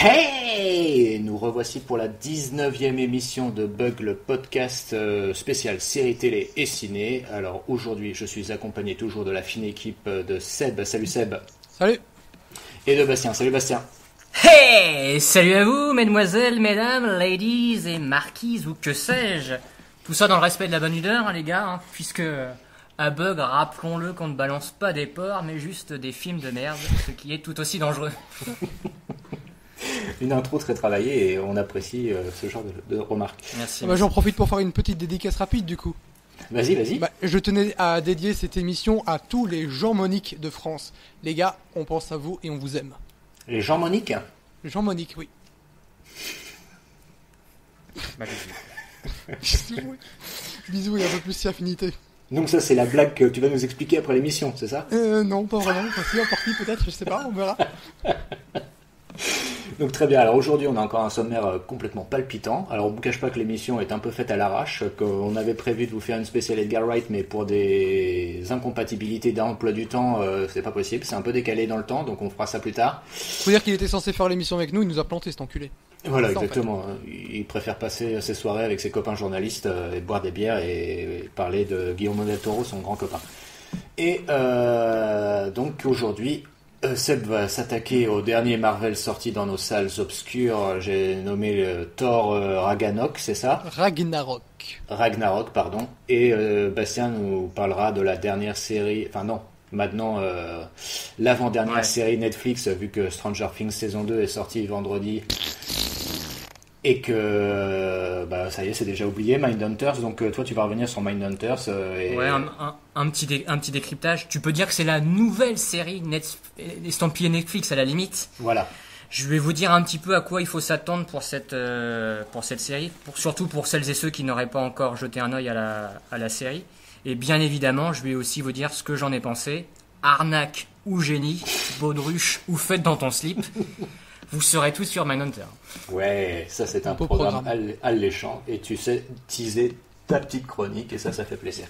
Hey! Nous revoici pour la 19e émission de Bug, le podcast spécial série télé et ciné. Alors aujourd'hui, je suis accompagné toujours de la fine équipe de Seb. Salut Seb. Salut. Et de Bastien. Salut Bastien. Hey! Salut à vous, mesdemoiselles, mesdames, ladies et marquises ou que sais-je. Tout ça dans le respect de la bonne humeur, hein, les gars, puisque à Bug, rappelons-le qu'on ne balance pas des porcs, mais juste des films de merde, ce qui est tout aussi dangereux. Une intro très travaillée et on apprécie ce genre de remarques. Merci. J'en profite pour faire une petite dédicace rapide du coup. Vas-y. Je tenais à dédier cette émission à tous les Jean-Monique de France. Les gars, on pense à vous et on vous aime. Les Jean-Monique? Jean-Monique, oui. Bisous et un peu plus si affinité. Donc ça c'est la blague que tu vas nous expliquer après l'émission, c'est ça? Non, pas vraiment. Enfin, si, en partie peut-être, je sais pas, on verra. Donc très bien, alors aujourd'hui on a encore un sommaire complètement palpitant. Alors on ne vous cache pas que l'émission est un peu faite à l'arrache, qu'on avait prévu de vous faire une spéciale Edgar Wright, mais pour des incompatibilités d'emploi du temps, c'est pas possible, c'est un peu décalé dans le temps, donc on fera ça plus tard. Faut dire qu'il était censé faire l'émission avec nous, il nous a planté cet enculé. Voilà, ça, exactement. En fait. Il préfère passer ses soirées avec ses copains journalistes et boire des bières et parler de Guillermo del Toro, son grand copain. Et donc aujourd'hui... Seb va s'attaquer au dernier Marvel sorti dans nos salles obscures. J'ai nommé le Thor Ragnarok, c'est ça? Ragnarok, pardon. Et Bastien nous parlera de la dernière série... Enfin non, maintenant l'avant-dernière série Netflix, vu que Stranger Things saison 2 est sortie vendredi. Et que ça y est, c'est déjà oublié, Mindhunters. Donc toi, tu vas revenir sur Mindhunters. Ouais, un petit décryptage. Tu peux dire que c'est la nouvelle série estampillée Netflix à la limite. Voilà. Je vais vous dire un petit peu à quoi il faut s'attendre pour cette série, surtout pour celles et ceux qui n'auraient pas encore jeté un œil à la série. Et bien évidemment, je vais aussi vous dire ce que j'en ai pensé. Arnaque ou génie, baudruche ou fête dans ton slip. Vous serez tous sur Mindhunter. Ouais, ça c'est un programme alléchant et tu sais teaser ta petite chronique et ça fait plaisir.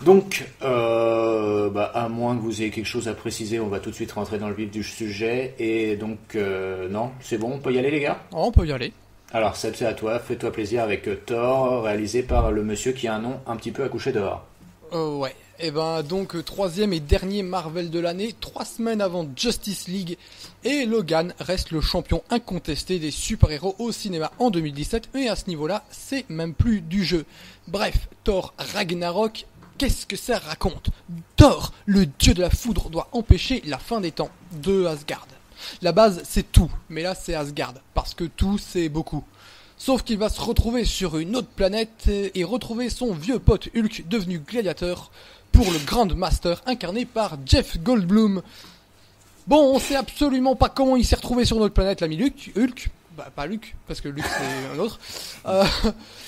Donc, à moins que vous ayez quelque chose à préciser, on va tout de suite rentrer dans le vif du sujet. Et donc, non, c'est bon, on peut y aller les gars? On peut y aller. Alors Seb, c'est à toi, fais-toi plaisir avec Thor, réalisé par le monsieur qui a un nom un petit peu à coucher dehors. Ouais. Et donc troisième et dernier Marvel de l'année, 3 semaines avant Justice League, et Logan reste le champion incontesté des super-héros au cinéma en 2017, et à ce niveau-là, c'est même plus du jeu. Bref, Thor Ragnarok, qu'est-ce que ça raconte? Thor, le dieu de la foudre, doit empêcher la fin des temps de Asgard. La base, c'est tout, mais là c'est Asgard, parce que tout, c'est beaucoup. Sauf qu'il va se retrouver sur une autre planète et retrouver son vieux pote Hulk devenu gladiateur pour le Grand Master incarné par Jeff Goldblum. Bon, on sait absolument pas comment il s'est retrouvé sur notre planète, l'ami Hulk. Pas Luke, parce que Luke c'est un autre.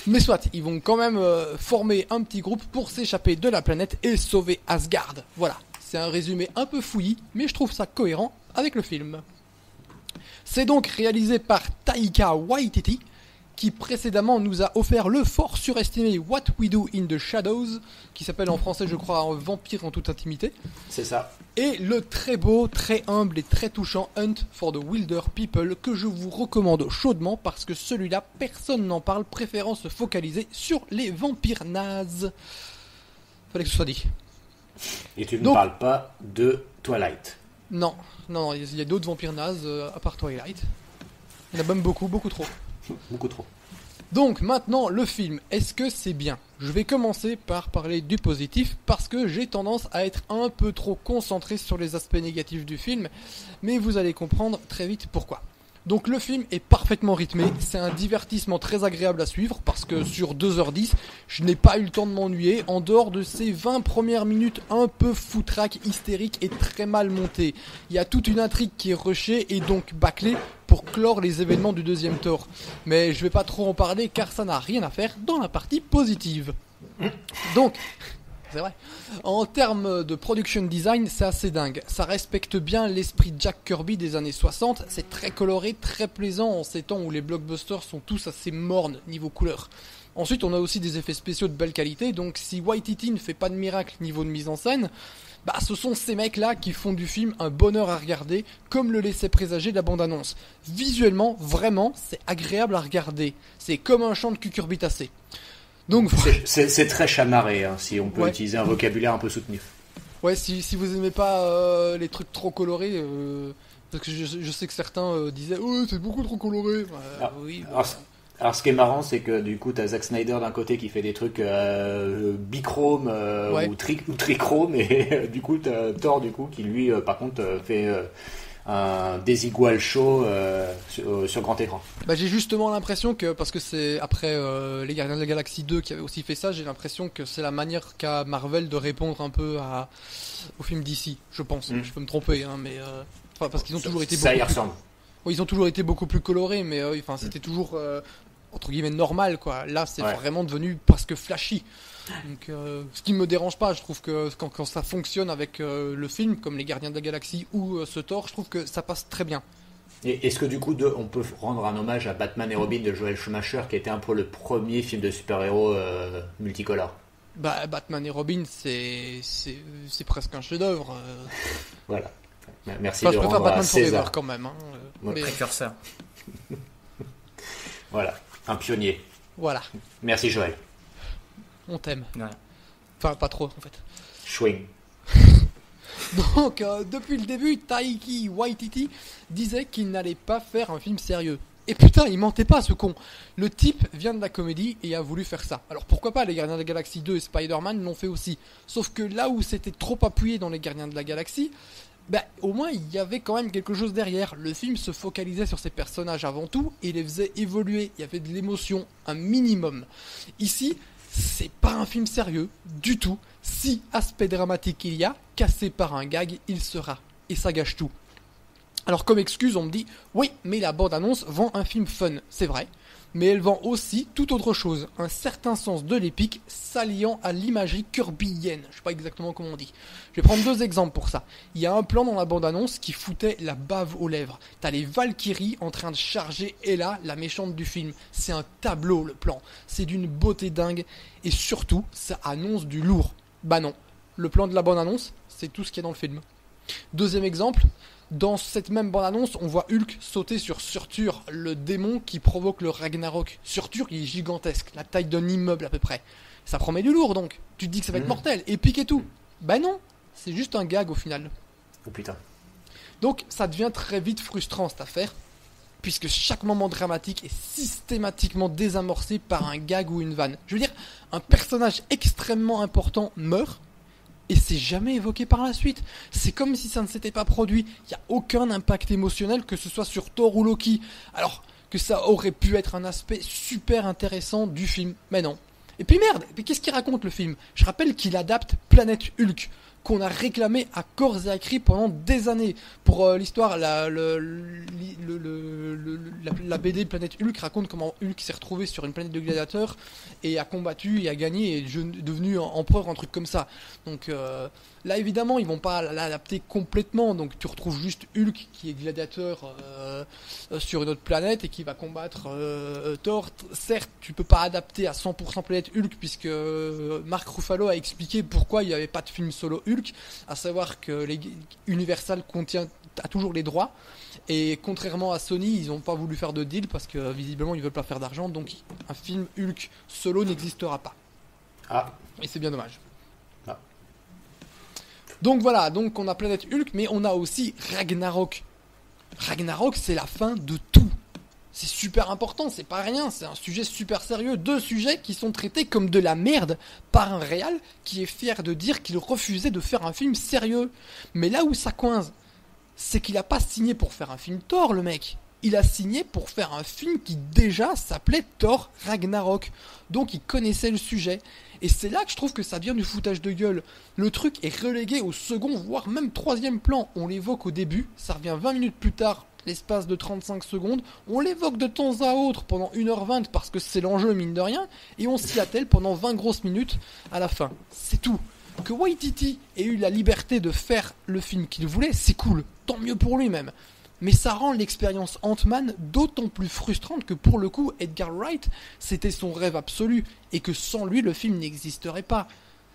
Mais soit, ils vont quand même former un petit groupe pour s'échapper de la planète et sauver Asgard. Voilà, c'est un résumé un peu fouillis, mais je trouve ça cohérent avec le film. C'est donc réalisé par Taika Waititi, qui précédemment nous a offert le fort surestimé What We Do in the Shadows, qui s'appelle en français je crois un vampire en toute intimité. C'est ça. Et le très beau, très humble et très touchant Hunt for the Wilder People, que je vous recommande chaudement parce que celui-là personne n'en parle, préférant se focaliser sur les vampires nazes. Fallait que ce soit dit. Et tu ne parles pas de Twilight? Non, il y a d'autres vampires nazes à part Twilight. Il y en a même beaucoup trop. Beaucoup trop. Donc maintenant le film, est-ce que c'est bien? Je vais commencer par parler du positif parce que j'ai tendance à être un peu trop concentré sur les aspects négatifs du film, mais vous allez comprendre très vite pourquoi. Donc le film est parfaitement rythmé, c'est un divertissement très agréable à suivre parce que sur 2h10, je n'ai pas eu le temps de m'ennuyer en dehors de ces 20 premières minutes un peu foutraque, hystérique et très mal montées. Il y a toute une intrigue qui est rushée et donc bâclée pour clore les événements du deuxième Thor. Mais je vais pas trop en parler car ça n'a rien à faire dans la partie positive. Donc... c'est vrai. En termes de production design, c'est assez dingue. Ça respecte bien l'esprit Jack Kirby des années 60. C'est très coloré, très plaisant en ces temps où les blockbusters sont tous assez mornes niveau couleur. Ensuite, on a aussi des effets spéciaux de belle qualité. Donc si Waititi ne fait pas de miracle niveau de mise en scène, Bah, ce sont ces mecs-là qui font du film un bonheur à regarder, comme le laissait présager la bande-annonce. Visuellement, vraiment, c'est agréable à regarder. C'est comme un champ de cucurbitacées. Donc, c'est très chamarré, hein, si on peut utiliser un vocabulaire un peu soutenu. Ouais, si vous aimez pas les trucs trop colorés, parce que je sais que certains disaient « c'est beaucoup trop coloré ». Oui, bon. Alors, ce qui est marrant, c'est que du coup, t'as Zack Snyder d'un côté qui fait des trucs bichrome ou trichrome, et du coup, t'as Thor du coup qui lui, par contre, fait un désigual show sur grand écran. Bah, j'ai justement l'impression que, parce que c'est après les Gardiens de la Galaxie 2 qui avait aussi fait ça, j'ai l'impression que c'est la manière qu'a Marvel de répondre un peu au film d'ici, je pense. Je peux me tromper, hein, mais parce qu'ils ont toujours été ça y ressemble. Oui, ils ont toujours été beaucoup plus colorés, mais c'était toujours entre guillemets normal, quoi. Là, c'est vraiment devenu presque flashy. Donc, ce qui me dérange pas, je trouve que quand ça fonctionne avec le film, comme les Gardiens de la Galaxie ou ce Thor, je trouve que ça passe très bien. Et est-ce que du coup, on peut rendre un hommage à Batman et Robin de Joel Schumacher, qui était un peu le premier film de super-héros multicolore? Bah, Batman et Robin, c'est presque un chef-d'œuvre. Voilà. Merci enfin, de je préfère rendre Batman à César. Forever quand même. Hein, mais... Précurseur. Voilà, un pionnier. Voilà. Merci Joël. On t'aime. Ouais. Enfin, pas trop en fait. Schwing. Donc, depuis le début, Taiki Waititi disait qu'il n'allait pas faire un film sérieux. Et putain, il mentait pas, ce con. Le type vient de la comédie et a voulu faire ça. Alors pourquoi pas, les Gardiens de la Galaxie 2 et Spider-Man l'ont fait aussi. Sauf que là où c'était trop appuyé dans les Gardiens de la Galaxie, bah, au moins il y avait quand même quelque chose derrière. Le film se focalisait sur ses personnages avant tout et les faisait évoluer. Il y avait de l'émotion, un minimum. Ici, c'est pas un film sérieux, du tout. Si aspect dramatique il y a, cassé par un gag, il sera. Et ça gâche tout. Alors comme excuse, on me dit, oui, mais la bande-annonce vend un film fun, c'est vrai. Mais elle vend aussi tout autre chose, un certain sens de l'épique s'alliant à l'imagerie kirbyenne. Je sais pas exactement comment on dit. Je vais prendre 2 exemples pour ça. Il y a un plan dans la bande-annonce qui foutait la bave aux lèvres. T'as les Valkyries en train de charger Hela, la méchante du film. C'est un tableau, le plan. C'est d'une beauté dingue. Et surtout, ça annonce du lourd. Bah non. Le plan de la bande-annonce, c'est tout ce qu'il y a dans le film. 2e exemple. Dans cette même bande-annonce, on voit Hulk sauter sur Surtur, le démon qui provoque le Ragnarok. Surtur, il est gigantesque, la taille d'un immeuble à peu près. Ça promet du lourd donc. Tu te dis que ça va être mortel, épique et tout. Bah non, c'est juste un gag au final. Oh putain. Donc ça devient très vite frustrant cette affaire, puisque chaque moment dramatique est systématiquement désamorcé par un gag ou une vanne. Je veux dire, un personnage extrêmement important meurt, et c'est jamais évoqué par la suite. C'est comme si ça ne s'était pas produit. Il n'y a aucun impact émotionnel, que ce soit sur Thor ou Loki. Alors que ça aurait pu être un aspect super intéressant du film. Mais non. Et puis merde, mais qu'est-ce qu'il raconte le film? Je rappelle qu'il adapte Planète Hulk, qu'on a réclamé à corps et à cri pendant des années. Pour l'histoire, la BD Planète Hulk raconte comment Hulk s'est retrouvé sur une planète de gladiateurs et a combattu et a gagné et est devenu empereur, un truc comme ça. Donc là évidemment ils vont pas l'adapter complètement, donc tu retrouves juste Hulk qui est gladiateur sur une autre planète et qui va combattre Thor. Certes tu peux pas adapter à 100% Planète Hulk puisque Mark Ruffalo a expliqué pourquoi il n'y avait pas de film solo Hulk, à savoir que Universal a toujours les droits et contrairement à Sony ils n'ont pas voulu faire de deal parce que visiblement ils veulent pas faire d'argent, donc un film Hulk solo n'existera pas. Et c'est bien dommage. Donc voilà, donc on a Planète Hulk, mais on a aussi Ragnarok. Ragnarok, c'est la fin de tout. C'est super important, c'est pas rien, c'est un sujet super sérieux. 2 sujets qui sont traités comme de la merde par un réal qui est fier de dire qu'il refusait de faire un film sérieux. Mais là où ça coince, c'est qu'il a pas signé pour faire un film Thor, le mec. Il a signé pour faire un film qui déjà s'appelait Thor Ragnarok. Donc il connaissait le sujet. Et c'est là que je trouve que ça vient du foutage de gueule. Le truc est relégué au second, voire même 3e plan. On l'évoque au début, ça revient 20 minutes plus tard, l'espace de 35 secondes. On l'évoque de temps à autre pendant 1h20 parce que c'est l'enjeu mine de rien. Et on s'y attelle pendant 20 grosses minutes à la fin. C'est tout. Que Waititi ait eu la liberté de faire le film qu'il voulait, c'est cool. Tant mieux pour lui même. Mais ça rend l'expérience Ant-Man d'autant plus frustrante que pour le coup, Edgar Wright, c'était son rêve absolu, et que sans lui, le film n'existerait pas.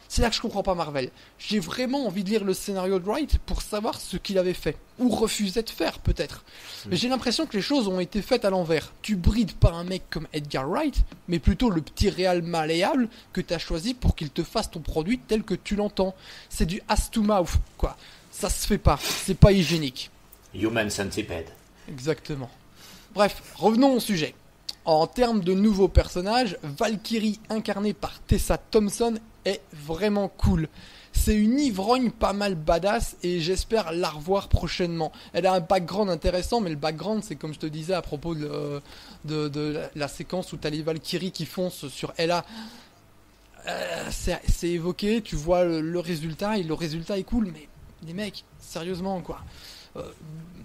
C'est là que je comprends pas Marvel. J'ai vraiment envie de lire le scénario de Wright pour savoir ce qu'il avait fait. Ou refusait de faire, peut-être. Mais j'ai l'impression que les choses ont été faites à l'envers. Tu brides pas un mec comme Edgar Wright, mais plutôt le petit réal malléable que t'as choisi pour qu'il te fasse ton produit tel que tu l'entends. C'est du ass to mouth, quoi. Ça se fait pas. C'est pas hygiénique. Human Centipede. Exactement. Bref, revenons au sujet. En termes de nouveaux personnages, Valkyrie incarnée par Tessa Thompson est vraiment cool. C'est une ivrogne pas mal badass et j'espère la revoir prochainement. Elle a un background intéressant, mais le background c'est comme je te disais à propos de la séquence où t'as les Valkyries qui foncent sur Ella. C'est évoqué, tu vois le résultat et le résultat est cool, mais les mecs, sérieusement quoi.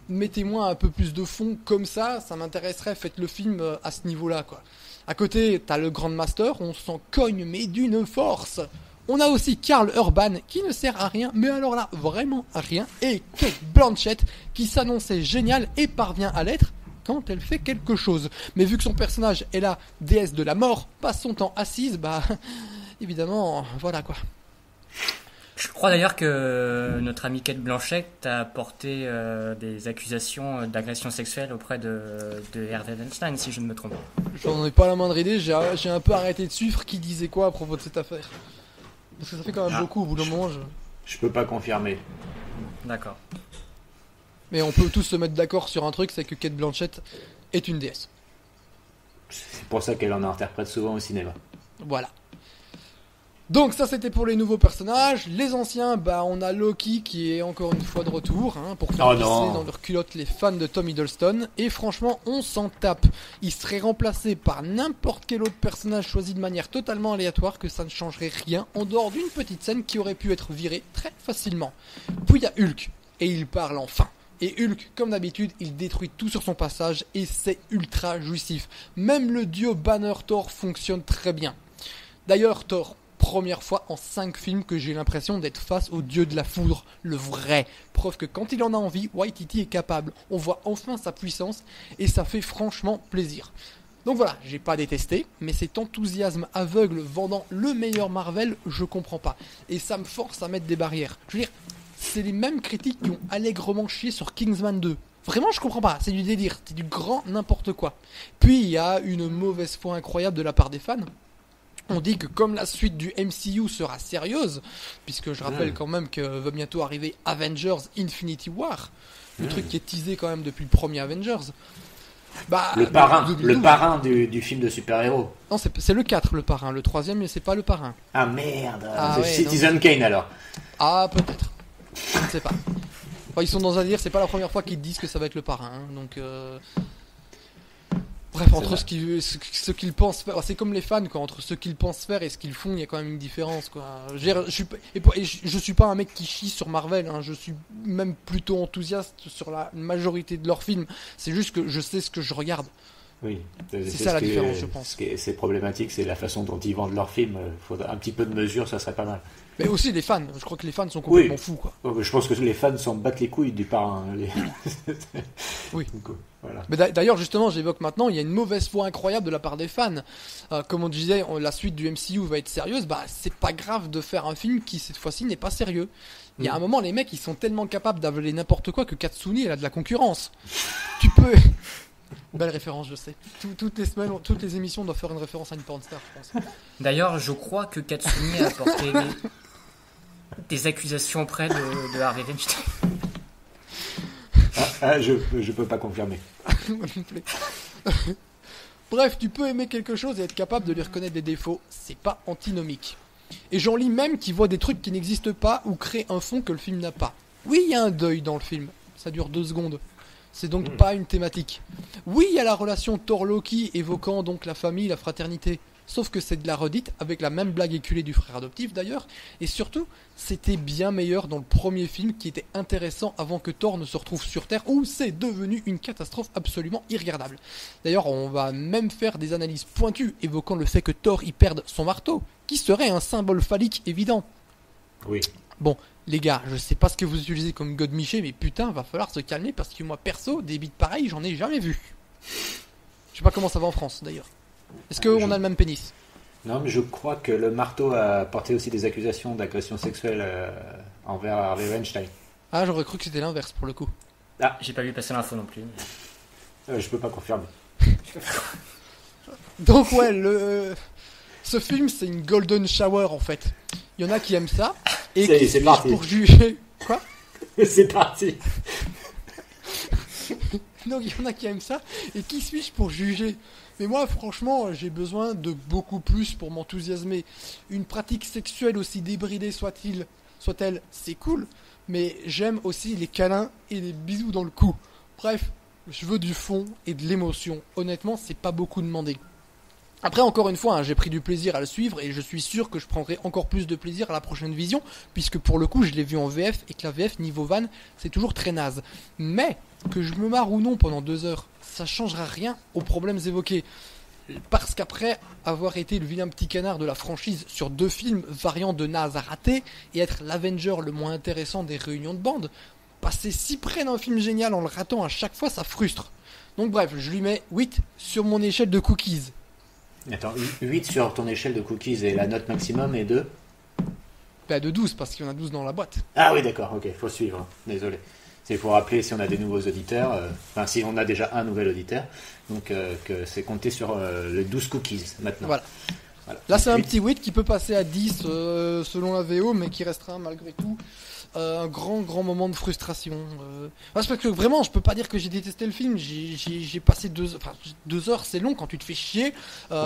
Mettez-moi un peu plus de fond comme ça m'intéresserait, faites le film à ce niveau-là quoi. À côté, t'as le Grandmaster, on s'en cogne mais d'une force. On a aussi Karl Urban qui ne sert à rien, mais alors là, vraiment à rien, et Cate Blanchett qui s'annonçait géniale et parvient à l'être quand elle fait quelque chose. Mais vu que son personnage est la déesse de la mort, passe son temps assise, bah évidemment, voilà quoi. Je crois d'ailleurs que notre amie Cate Blanchett a porté des accusations d'agression sexuelle auprès de Harvey Weinstein, si je ne me trompe pas. J'en ai pas la moindre idée, j'ai un peu arrêté de suivre qui disait quoi à propos de cette affaire. Parce que ça fait quand même beaucoup au bout d'un moment. Je peux pas confirmer. D'accord. Mais on peut tous se mettre d'accord sur un truc, c'est que Cate Blanchett est une déesse. C'est pour ça qu'elle en interprète souvent au cinéma. Voilà. Donc ça c'était pour les nouveaux personnages. Les anciens, bah on a Loki qui est encore une fois de retour pour faire pisser dans leur culotte les fans de Tom Hiddleston. Et franchement on s'en tape. Il serait remplacé par n'importe quel autre personnage choisi de manière totalement aléatoire, que ça ne changerait rien en dehors d'une petite scène qui aurait pu être virée très facilement. Puis il y a Hulk et il parle enfin. Et Hulk, comme d'habitude, il détruit tout sur son passage et c'est ultra jouissif. Même le duo Banner-Thor fonctionne très bien. D'ailleurs Thor, première fois en 5 films que j'ai l'impression d'être face au dieu de la foudre, le vrai. Preuve que quand il en a envie, Waititi est capable. On voit enfin sa puissance et ça fait franchement plaisir. Donc voilà, j'ai pas détesté, mais cet enthousiasme aveugle vendant le meilleur Marvel, je comprends pas. Et ça me force à mettre des barrières. Je veux dire, c'est les mêmes critiques qui ont allègrement chié sur Kingsman 2. Vraiment, je comprends pas, c'est du délire, c'est du grand n'importe quoi. Puis il y a une mauvaise foi incroyable de la part des fans. On dit que comme la suite du MCU sera sérieuse, puisque je rappelle quand même que va bientôt arriver Avengers Infinity War, le truc qui est teasé quand même depuis le premier Avengers. Bah, le parrain du film de super-héros. Non, c'est le 4 le parrain, le 3ème mais c'est pas le parrain. Ah merde, ah, The ouais, Citizen Kane alors. Ah peut-être, je ne sais pas. Enfin, ils sont dans un délire, c'est pas la première fois qu'ils disent que ça va être le parrain, donc... Bref, entre ce qu'ils pensent faire, c'est comme les fans quoi, entre ce qu'ils pensent faire et ce qu'ils font, il y a quand même une différence quoi. Je suis pas un mec qui chie sur Marvel, je suis même plutôt enthousiaste sur la majorité de leurs films. C'est juste que je sais ce que je regarde. Oui, c'est ça la différence, je pense. C'est problématique, c'est la façon dont ils vendent leurs films. Faudrait un petit peu de mesure, ça serait pas mal. Mais aussi les fans, je crois que les fans sont complètement fous quoi. Je pense que les fans s'en battent les couilles du parrain. Oui. Donc, voilà. Mais d'ailleurs justement, j'évoque maintenant, il y a une mauvaise foi incroyable de la part des fans. Comme on disait, la suite du MCU va être sérieuse, bah c'est pas grave de faire un film qui cette fois-ci n'est pas sérieux. Il y a un moment, les mecs ils sont tellement capables d'avaler n'importe quoi que Katsuni elle a de la concurrence. Tu peux... Belle référence, je sais. Toutes les semaines, toutes les émissions doivent faire une référence à une pornstar, je pense. D'ailleurs, je crois que Katsuni a porté des accusations auprès de Harvey Weinstein. Je peux pas confirmer. Bref, tu peux aimer quelque chose et être capable de lui reconnaître des défauts. C'est pas antinomique. Et j'en lis même qui voient des trucs qui n'existent pas ou créent un fond que le film n'a pas. Oui, il y a un deuil dans le film. Ça dure 2 secondes. C'est donc pas une thématique. Oui, il y a la relation Thor-Loki évoquant donc la famille, la fraternité. Sauf que c'est de la redite, avec la même blague éculée du frère adoptif d'ailleurs. Et surtout, c'était bien meilleur dans le premier film qui était intéressant avant que Thor ne se retrouve sur Terre, où c'est devenu une catastrophe absolument irregardable. D'ailleurs, on va même faire des analyses pointues évoquant le fait que Thor y perde son marteau, qui serait un symbole phallique évident. Oui. Bon, les gars, je sais pas ce que vous utilisez comme God Miché, mais putain, va falloir se calmer parce que moi, perso, des bites pareilles, j'en ai jamais vu. Je sais pas comment ça va en France, d'ailleurs. Est-ce qu'on a le même pénis ? Non, mais je crois que le marteau a porté aussi des accusations d'agression sexuelle envers Harvey Weinstein. Ah, j'aurais cru que c'était l'inverse pour le coup. Ah, J'ai pas vu passer l'info non plus. je peux pas confirmer. Donc ouais, ce film c'est une golden shower en fait. Il y en a qui aiment ça et C'est- qui c'est suivent parti. pour juger. Quoi? C'est parti. Donc il y en a qui aiment ça et qui suis-je pour juger? Mais moi franchement j'ai besoin de beaucoup plus pour m'enthousiasmer. Une pratique sexuelle aussi débridée soit-elle, c'est cool, mais j'aime aussi les câlins et les bisous dans le cou. Bref, je veux du fond et de l'émotion. Honnêtement, c'est pas beaucoup demandé. Après, encore une fois, hein, j'ai pris du plaisir à le suivre et je suis sûr que je prendrai encore plus de plaisir à la prochaine vision, puisque pour le coup, je l'ai vu en VF et que la VF niveau van, c'est toujours très naze. Mais, que je me marre ou non pendant 2 heures, ça changera rien aux problèmes évoqués. Parce qu'après avoir été le vilain petit canard de la franchise sur 2 films variant de naze à rater et être l'Avenger le moins intéressant des réunions de bande, passer si près d'un film génial en le ratant à chaque fois, ça frustre. Donc bref, je lui mets 8 sur mon échelle de cookies. Attends, 8 sur ton échelle de cookies et la note maximum est de... Bah de 12 parce qu'il y en a 12 dans la boîte. Ah oui, d'accord, ok, faut suivre, hein. Désolé. C'est pour rappeler si on a des nouveaux auditeurs, enfin si on a déjà un nouvel auditeur, donc que c'est compté sur les 12 cookies maintenant. Voilà. Voilà. Là c'est un Huit. petit 8 qui peut passer à 10 selon la VO mais qui restera malgré tout un grand moment de frustration. Parce que vraiment je peux pas dire que j'ai détesté le film, j'ai passé 2 heures, c'est long quand tu te fais chier. Oui.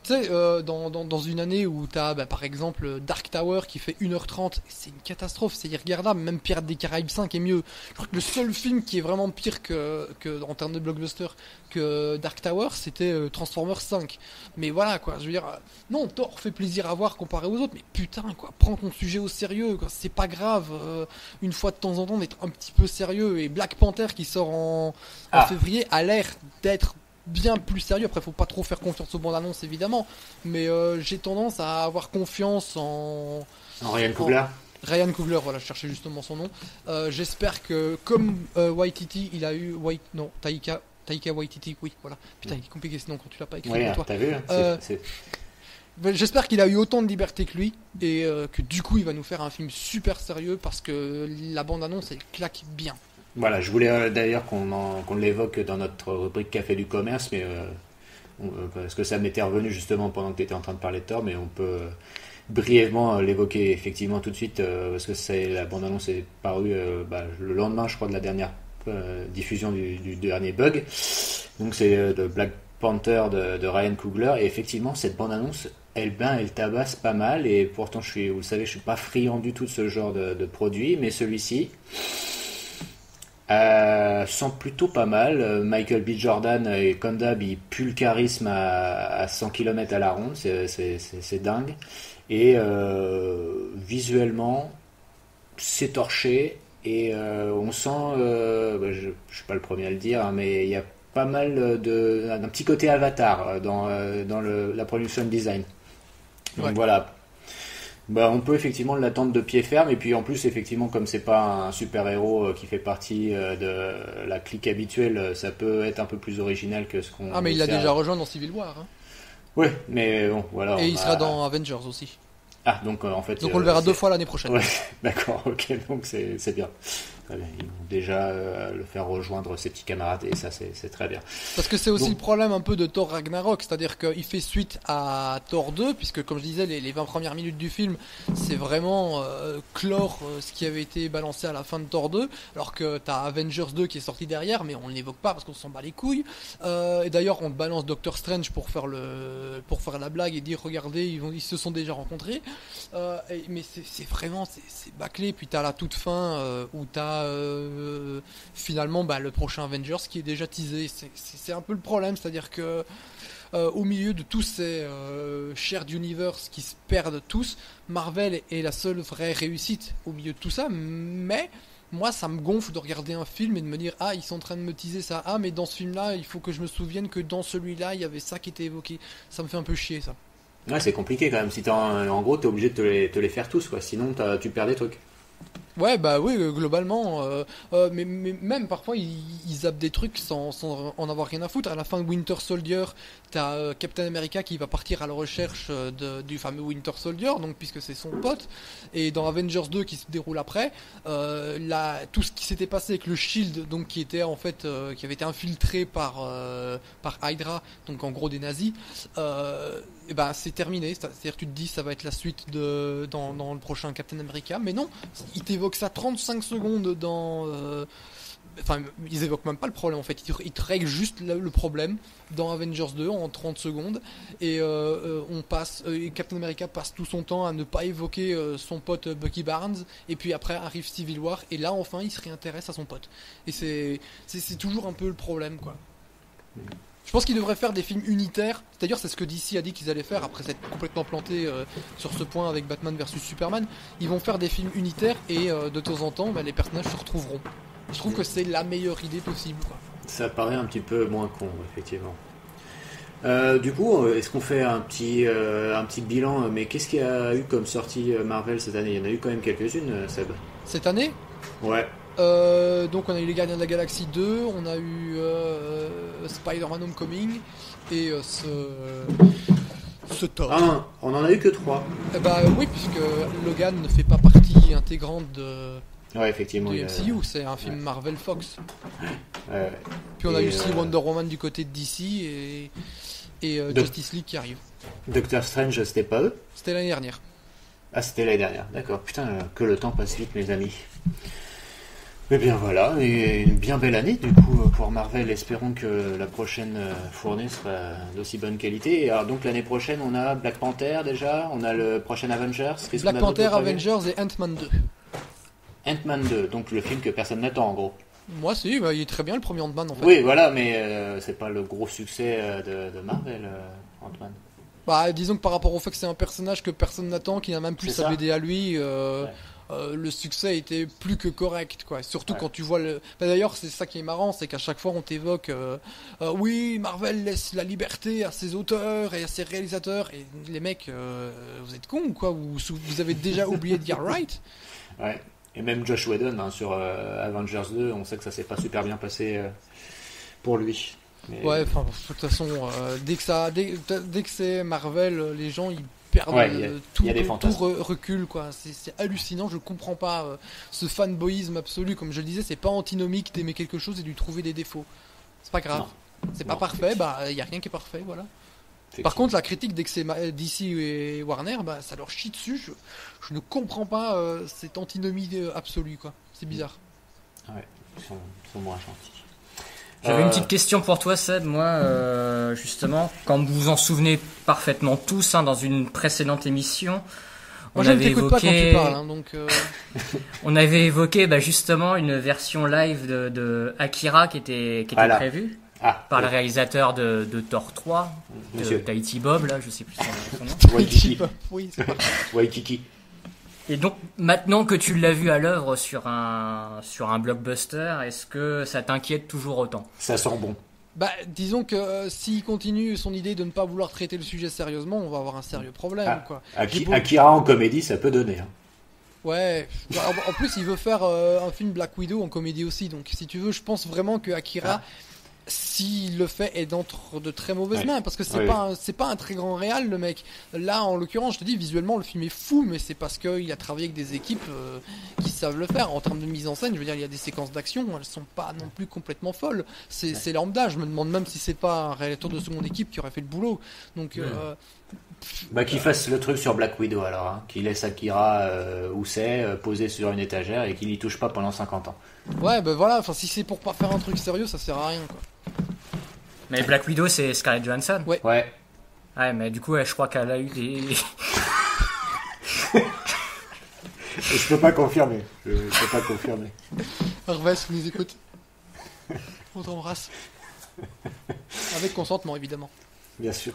Tu sais, dans une année où t'as par exemple Dark Tower qui fait 1h30, c'est une catastrophe, c'est irregardable, même Pirates des Caraïbes 5 est mieux. Je crois que le seul film qui est vraiment pire que en termes de blockbuster que Dark Tower, c'était Transformers 5. Mais voilà quoi, je veux dire, non, Thor fait plaisir à voir comparé aux autres, mais putain quoi, prends ton sujet au sérieux, quoi. C'est pas grave, une fois de temps en temps d'être un petit peu sérieux. Et Black Panther qui sort en février a l'air d'être bien plus sérieux. Après faut pas trop faire confiance aux bandes annonces évidemment, mais j'ai tendance à avoir confiance en Ryan Coogler. Ryan Coogler, voilà, je cherchais justement son nom. J'espère que comme Waititi il a eu Taika Waititi, oui voilà, putain il est compliqué ce nom quand tu l'as pas écrit. Oui, toi. t'as vu, J'espère qu'il a eu autant de liberté que lui et que du coup il va nous faire un film super sérieux parce que la bande annonce elle claque bien. Voilà, je voulais d'ailleurs qu'on l'évoque dans notre rubrique Café du commerce, mais parce que ça m'était revenu justement pendant que tu étais en train de parler de Thor, mais on peut brièvement l'évoquer effectivement tout de suite, parce que la bande-annonce est parue le lendemain, je crois, de la dernière diffusion du dernier Bug. Donc c'est de Black Panther de Ryan Coogler, et effectivement cette bande-annonce, elle tabasse pas mal, et pourtant vous le savez, je suis pas friand du tout de ce genre de produit, mais celui-ci... sent plutôt pas mal. Michael B. Jordan et comme d'hab, il pue le charisme à 100 km à la ronde, c'est dingue. Et visuellement, c'est torché et on sent, je suis pas le premier à le dire, hein, mais il y a pas mal d'un petit côté Avatar dans la production design. Donc voilà. On peut effectivement l'attendre de pied ferme, et puis en plus effectivement comme c'est pas un super héros qui fait partie de la clique habituelle, ça peut être un peu plus original que ce qu'on... Ah mais il l'a déjà rejoint dans Civil War hein. Oui, mais bon voilà. Et il sera dans Avengers aussi. Ah donc en fait... Donc on le verra 2 fois l'année prochaine. Ouais, d'accord, ok, donc c'est bien. Ils vont déjà le faire rejoindre ses petits camarades, et ça c'est très bien. Parce que c'est aussi le problème un peu de Thor Ragnarok, c'est-à-dire qu'il fait suite à Thor 2, puisque comme je disais, les 20 premières minutes du film, c'est vraiment clore ce qui avait été balancé à la fin de Thor 2, alors que t'as Avengers 2 qui est sorti derrière, mais on ne l'évoque pas parce qu'on s'en bat les couilles. Et d'ailleurs, on balance Doctor Strange pour faire la blague et dire regardez, ils se sont déjà rencontrés. Mais c'est vraiment c'est bâclé. Puis t'as la toute fin où t'as finalement le prochain Avengers qui est déjà teasé. C'est un peu le problème, c'est-à-dire que au milieu de tous ces shared universe qui se perdent tous, Marvel est la seule vraie réussite au milieu de tout ça. Mais moi ça me gonfle de regarder un film et de me dire ils sont en train de me teaser ça, mais dans ce film là il faut que je me souvienne que dans celui-là il y avait ça qui était évoqué. Ça me fait un peu chier ça. Ouais, c'est compliqué quand même. Si en gros t'es obligé de te les faire tous, quoi. Sinon tu perds des trucs. Ouais, bah oui, globalement. Mais même parfois, ils zappent des trucs sans en avoir rien à foutre. À la fin de Winter Soldier, t'as Captain America qui va partir à la recherche du fameux Winter Soldier, donc puisque c'est son pote. Et dans Avengers 2 qui se déroule après, tout ce qui s'était passé avec le Shield, donc qui était en fait, qui avait été infiltré par Hydra, donc en gros des nazis. Et ben c'est terminé, c'est-à-dire tu te dis ça va être la suite dans le prochain Captain America, mais non, ils t'évoquent ça 35 secondes enfin ils évoquent même pas le problème en fait, ils te règlent juste le problème dans Avengers 2 en 30 secondes et Captain America passe tout son temps à ne pas évoquer son pote Bucky Barnes, et puis après arrive Civil War et là enfin il se réintéresse à son pote, et c'est toujours un peu le problème quoi. Je pense qu'ils devraient faire des films unitaires, c'est-à-dire c'est ce que DC a dit qu'ils allaient faire après s'être complètement planté sur ce point avec Batman vs Superman. Ils vont faire des films unitaires et de temps en temps les personnages se retrouveront. Je trouve que c'est la meilleure idée possible, quoi. Ça paraît un petit peu moins con, effectivement. Du coup, est-ce qu'on fait un petit bilan, mais qu'est-ce qu'il y a eu comme sortie Marvel cette année? Il y en a eu quand même quelques-unes, Seb. Cette année? Ouais. Donc on a eu les Gardiens de la Galaxie 2, on a eu Spider-Man Homecoming et ce Thor. Ah, on en a eu que 3. Bah oui, puisque Logan ne fait pas partie intégrante de effectivement, MCU, c'est un film Marvel Fox. Ouais. Puis on a eu aussi Wonder Woman du côté de DC et Justice League qui arrive. Doctor Strange, c'était pas eux? C'était l'année dernière. Ah, c'était l'année dernière, d'accord. Putain, que le temps passe vite, mes amis. Eh bien voilà, et une bien belle année du coup pour Marvel. Espérons que la prochaine fournée sera d'aussi bonne qualité. Et alors donc l'année prochaine on a Black Panther déjà, on a le prochain Avengers. Black Panther, Avengers et Ant-Man 2. Ant-Man 2, donc le film que personne n'attend en gros. Moi si, il est très bien le premier Ant-Man en fait. Oui voilà, mais c'est pas le gros succès de Marvel, Ant-Man. Bah disons que par rapport au fait que c'est un personnage que personne n'attend, qui n'a même plus sa BD à lui... Ouais. Le succès était plus que correct, quoi. Surtout quand tu vois d'ailleurs, c'est ça qui est marrant, c'est qu'à chaque fois on t'évoque oui, Marvel laisse la liberté à ses auteurs et à ses réalisateurs, et les mecs, vous êtes cons ou quoi? Vous avez déjà oublié Edgar Wright? Ouais. Et même Josh Whedon sur Avengers 2, on sait que ça s'est pas super bien passé pour lui. Mais... Ouais, enfin, de toute façon, dès que c'est Marvel, les gens ils perdent tout recul, quoi. C'est hallucinant, je comprends pas ce fanboyisme absolu. Comme je le disais, c'est pas antinomique d'aimer quelque chose et de lui trouver des défauts. C'est pas grave. C'est pas parfait, y a rien qui est parfait, voilà. Par contre, la critique dès que c'est DC et Warner, ça leur chie dessus. Je ne comprends pas cette antinomie absolue, quoi. C'est bizarre. Ouais, ils sont moins gentils. J'avais une petite question pour toi, Seb. Moi, justement, quand vous vous en souvenez parfaitement tous, dans une précédente émission, on avait évoqué... pas quand tu parles, donc on avait évoqué justement une version live de Akira qui était prévue par le réalisateur de Thor 3, de Tahiti Bob, là, je sais plus son nom. Waikiki. Oui, c'est pas... Waikiki. Et donc, maintenant que tu l'as vu à l'œuvre sur un blockbuster, est-ce que ça t'inquiète toujours autant? Ça sent bon. Disons que s'il continue son idée de ne pas vouloir traiter le sujet sérieusement, on va avoir un sérieux problème, quoi. Akira en comédie, ça peut donner. Ouais. En plus, il veut faire un film Black Widow en comédie aussi, donc si tu veux, je pense vraiment que Akira... S'il le fait, est d'entre de très mauvaises mains, parce que c'est pas un très grand réal, le mec. Là, en l'occurrence, je te dis, visuellement, le film est fou, mais c'est parce qu'il a travaillé avec des équipes qui savent le faire. En termes de mise en scène, je veux dire, il y a des séquences d'action, elles sont pas non plus complètement folles. C'est lambda. Je me demande même si c'est pas un réalisateur de seconde équipe qui aurait fait le boulot. Donc, qu'il fasse le truc sur Black Widow alors, qu'il laisse Akira où c'est, posé sur une étagère et qu'il y touche pas pendant 50 ans. Ouais, voilà, si c'est pour pas faire un truc sérieux, ça sert à rien, quoi. Mais Black Widow, c'est Scarlett Johansson. Ouais. Ouais, mais du coup, je crois qu'elle a eu des... Je peux pas confirmer. Harvey, si nous écoute. On t'embrasse. Avec consentement, évidemment. Bien sûr.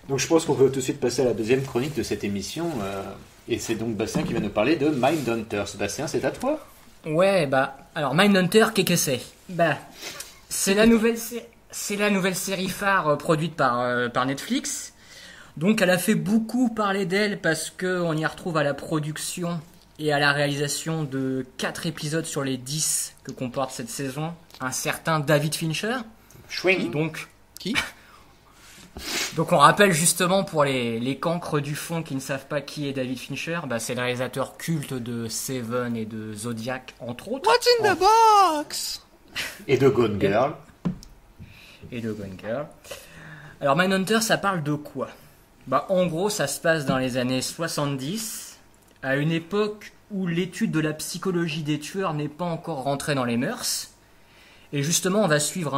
Donc je pense qu'on peut tout de suite passer à la deuxième chronique de cette émission. Et c'est donc Bastien qui va nous parler de Mindhunter. Bastien, c'est à toi? Ouais, alors Mindhunter, qu'est-ce que c'est? C'est la nouvelle série phare produite par Netflix. Donc elle a fait beaucoup parler d'elle parce qu'on y retrouve à la production et à la réalisation de 4 épisodes sur les 10 que comporte cette saison, un certain David Fincher. Schwing. Donc, Qui? donc on rappelle justement pour les cancres du fond qui ne savent pas qui est David Fincher, c'est le réalisateur culte de Seven et de Zodiac, entre autres. What's in the box? Et de Gone Girl. Et de Gone Girl. Alors Mindhunter, ça parle de quoi? En gros, ça se passe dans les années 70, à une époque où l'étude de la psychologie des tueurs n'est pas encore rentrée dans les mœurs. Et justement, on va suivre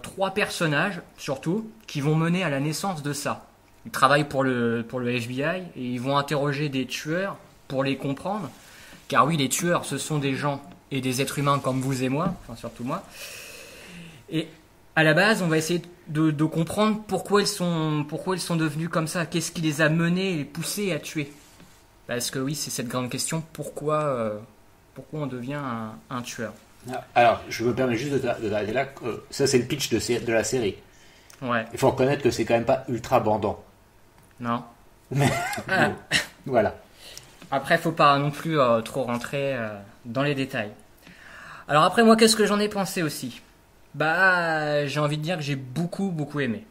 3 personnages, surtout, qui vont mener à la naissance de ça. Ils travaillent pour le FBI et ils vont interroger des tueurs pour les comprendre. Car oui, les tueurs, ce sont des gens et des êtres humains comme vous et moi, enfin surtout moi. Et à la base, on va essayer de comprendre pourquoi ils sont devenus comme ça. Qu'est-ce qui les a menés et les poussés à tuer? Parce que oui, c'est cette grande question, pourquoi on devient un tueur? Alors, je me permets juste de t'arrêter là. Ça, c'est le pitch de la série. Ouais. Il faut reconnaître que c'est quand même pas ultra bandant. Non. Mais Ah. voilà. Après, faut pas non plus trop rentrer dans les détails. Alors après, moi, qu'est-ce que j'en ai pensé aussi? J'ai envie de dire que j'ai beaucoup, beaucoup aimé.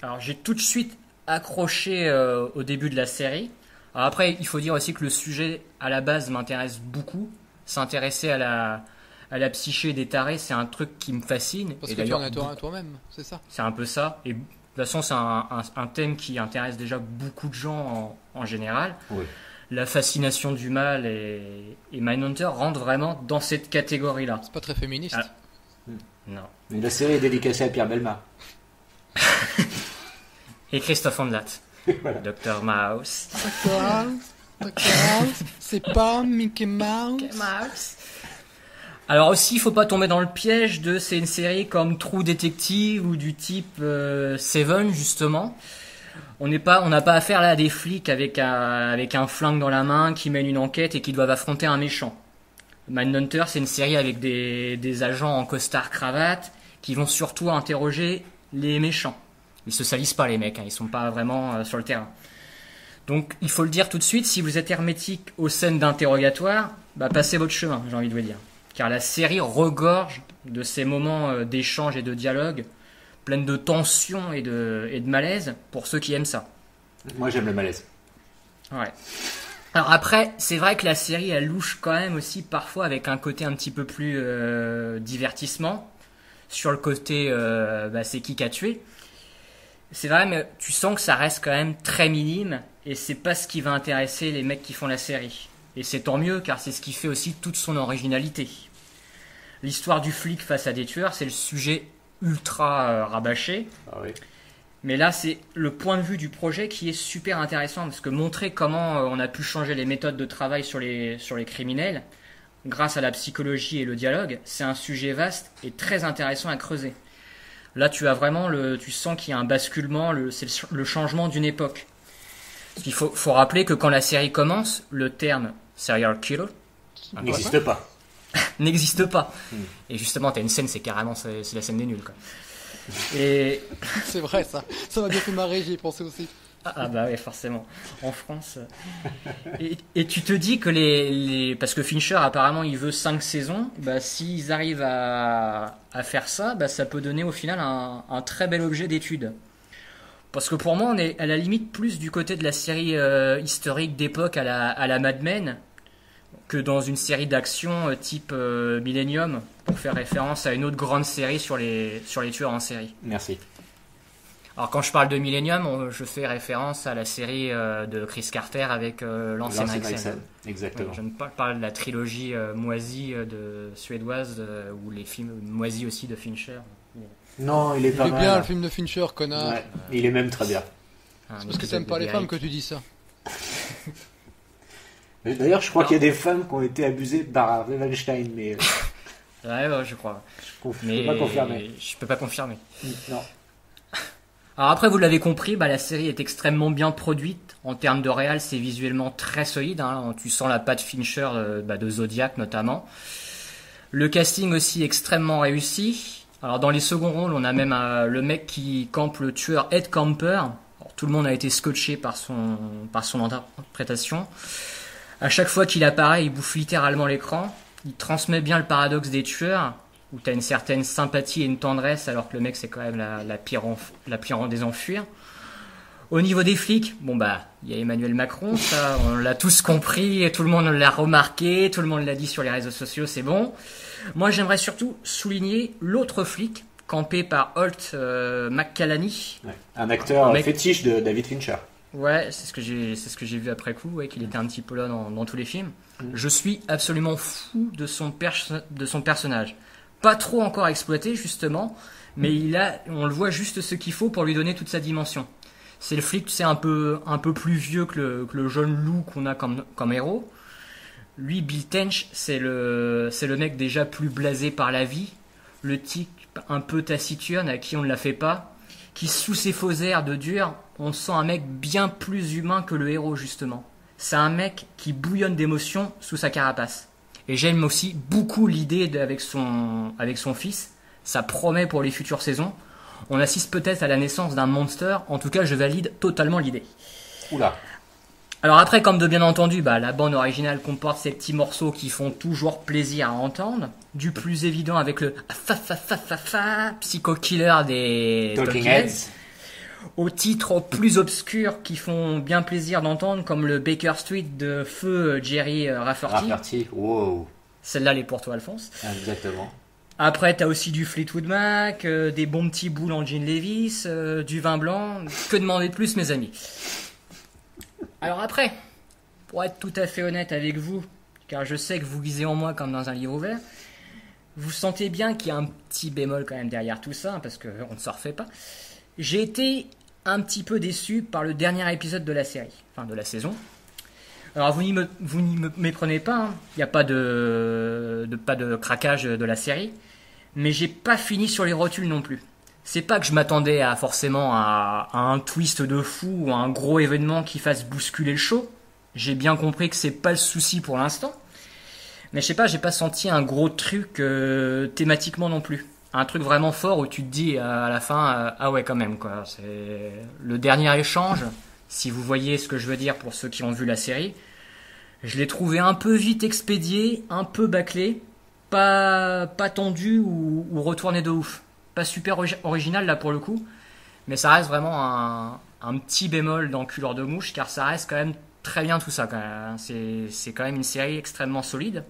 Alors, j'ai tout de suite accroché au début de la série. Alors après, il faut dire aussi que le sujet, à la base, m'intéresse beaucoup. S'intéresser à la psyché des tarés, c'est un truc qui me fascine. Parce Et que tu en d'ailleurs, as toi-même, c'est ça? c'est un peu ça. Et de toute façon, c'est un thème qui intéresse déjà beaucoup de gens en général. Oui. La fascination du mal et Mindhunter rentrent vraiment dans cette catégorie-là. C'est pas très féministe. Ah. Non. Mais la série est dédicacée à Pierre Bellemare. Et Christophe Ondelat. Voilà. Dr Mouse. D'accord, c'est pas Mickey Mouse. Alors aussi, il faut pas tomber dans le piège de c'est une série comme True Detective ou du type Seven justement. On n'a pas affaire là à des flics avec un flingue dans la main qui mènent une enquête et qui doivent affronter un méchant. Mindhunter, c'est une série avec des agents en costard cravate qui vont surtout interroger les méchants. Ils se salissent pas les mecs, ils sont pas vraiment sur le terrain. Donc il faut le dire tout de suite, si vous êtes hermétique aux scènes d'interrogatoire, passez votre chemin, j'ai envie de vous dire. Car la série regorge de ces moments d'échange et de dialogue, pleines de tension et de malaise pour ceux qui aiment ça. Moi, j'aime le malaise. Ouais. Alors après, c'est vrai que la série, elle louche quand même aussi parfois avec un côté un petit peu plus divertissement. Sur le côté, c'est qui a tué. C'est vrai, mais tu sens que ça reste quand même très minime et c'est pas ce qui va intéresser les mecs qui font la série. Et c'est tant mieux, car c'est ce qui fait aussi toute son originalité. L'histoire du flic face à des tueurs, c'est le sujet ultra rabâché. Ah oui. Mais là, c'est le point de vue du projet qui est super intéressant, parce que montrer comment on a pu changer les méthodes de travail sur les criminels, grâce à la psychologie et le dialogue, c'est un sujet vaste et très intéressant à creuser. Là, tu sens qu'il y a un basculement, c'est le changement d'une époque. Il faut rappeler que quand la série commence, le terme serial killer N'existe pas. n'existe pas. Et justement, t'as une scène, c'est la scène des nuls, quoi. Et C'est vrai ça. Ça m'a bien fait marrer, j'y ai pensé aussi. ah bah ouais, forcément. En France. Et tu te dis que parce que Fincher apparemment il veut 5 saisons, s'ils arrivent à faire ça, ça peut donner au final un très bel objet d'étude. Parce que pour moi, on est à la limite plus du côté de la série historique d'époque à la Mad Men que dans une série d'action type Millennium, pour faire référence à une autre grande série sur les tueurs en série. Merci. Alors quand je parle de Millennium, je fais référence à la série de Chris Carter avec Lance Henriksen. Exactement. Oui, je ne parle pas de la trilogie moisie suédoise ou les films moisis aussi de Fincher. Non, il est pas Il est mal. bien le film de Fincher, connard. Ouais, il est même très bien. C'est parce que t'aimes pas les femmes que tu dis ça. D'ailleurs, je crois qu'il y a des femmes qui ont été abusées par Harvey Weinstein, mais Ouais, je crois. je peux pas confirmer. Je peux pas confirmer. Non. Alors après, vous l'avez compris, la série est extrêmement bien produite. En termes de réal, c'est visuellement très solide. Tu sens la patte Fincher de Zodiac notamment. Le casting aussi extrêmement réussi. Alors dans les seconds rôles, on a même le mec qui campe le tueur Ed Camper. Alors, tout le monde a été scotché par son interprétation. À chaque fois qu'il apparaît, il bouffe littéralement l'écran. Il transmet bien le paradoxe des tueurs, où tu as une certaine sympathie et une tendresse, alors que le mec, c'est quand même la pire des enfuirs. Au niveau des flics, il y a Emmanuel Macron, ça, on l'a tous compris, tout le monde l'a remarqué, tout le monde l'a dit sur les réseaux sociaux, c'est bon. Moi, j'aimerais surtout souligner l'autre flic, campé par Holt McCallany. Ouais. Un acteur fétiche de David Fincher. Ouais, c'est ce que j'ai vu après coup, qu'il était un petit peu là dans tous les films. Je suis absolument fou de son personnage. Pas trop encore exploité, justement, mais on le voit juste ce qu'il faut pour lui donner toute sa dimension. C'est le flic, tu sais, un peu plus vieux que le jeune loup qu'on a comme héros. Lui, Bill Tench, c'est le mec déjà plus blasé par la vie, le type un peu taciturne à qui on ne la fait pas, qui sous ses faux airs de dur, on sent un mec bien plus humain que le héros, justement. C'est un mec qui bouillonne d'émotions sous sa carapace. Et j'aime aussi beaucoup l'idée avec son fils. Ça promet pour les futures saisons. On assiste peut-être à la naissance d'un monster. En tout cas, je valide totalement l'idée. Oula. Alors après, comme de bien entendu, la bande originale comporte ces petits morceaux qui font toujours plaisir à entendre. Du plus évident avec le Psycho Killer des Talking Heads. Aux titres plus obscurs qui font bien plaisir d'entendre, comme le Baker Street de Feu Jerry Rafferty. Wow. Celle-là, elle est pour toi, Alphonse. Exactement. Après, t'as aussi du Fleetwood Mac, des bons petits boules en jean Levi's, du vin blanc. Que demander de plus, mes amis? Alors après, pour être tout à fait honnête avec vous, car je sais que vous lisez en moi comme dans un livre ouvert, vous sentez bien qu'il y a un petit bémol quand même derrière tout ça, parce qu'on ne se refait pas. J'ai été un petit peu déçu par le dernier épisode de la série, enfin de la saison. Alors vous n'y me méprenez pas, il n'y a pas de craquage de la série, mais j'ai pas fini sur les rotules non plus. C'est pas que je m'attendais forcément à un twist de fou ou à un gros événement qui fasse bousculer le show. J'ai bien compris que c'est pas le souci pour l'instant. Mais je sais pas, j'ai pas senti un gros truc thématiquement non plus. Un truc vraiment fort où tu te dis à la fin, ah ouais quand même quoi. C'est le dernier échange, si vous voyez ce que je veux dire pour ceux qui ont vu la série. Je l'ai trouvé un peu vite expédié, un peu bâclé, pas tendu ou retourné de ouf. Pas super original là pour le coup, mais ça reste vraiment un petit bémol d'enculeur de mouche, car ça reste quand même très bien tout ça quand même. C'est quand même une série extrêmement solide.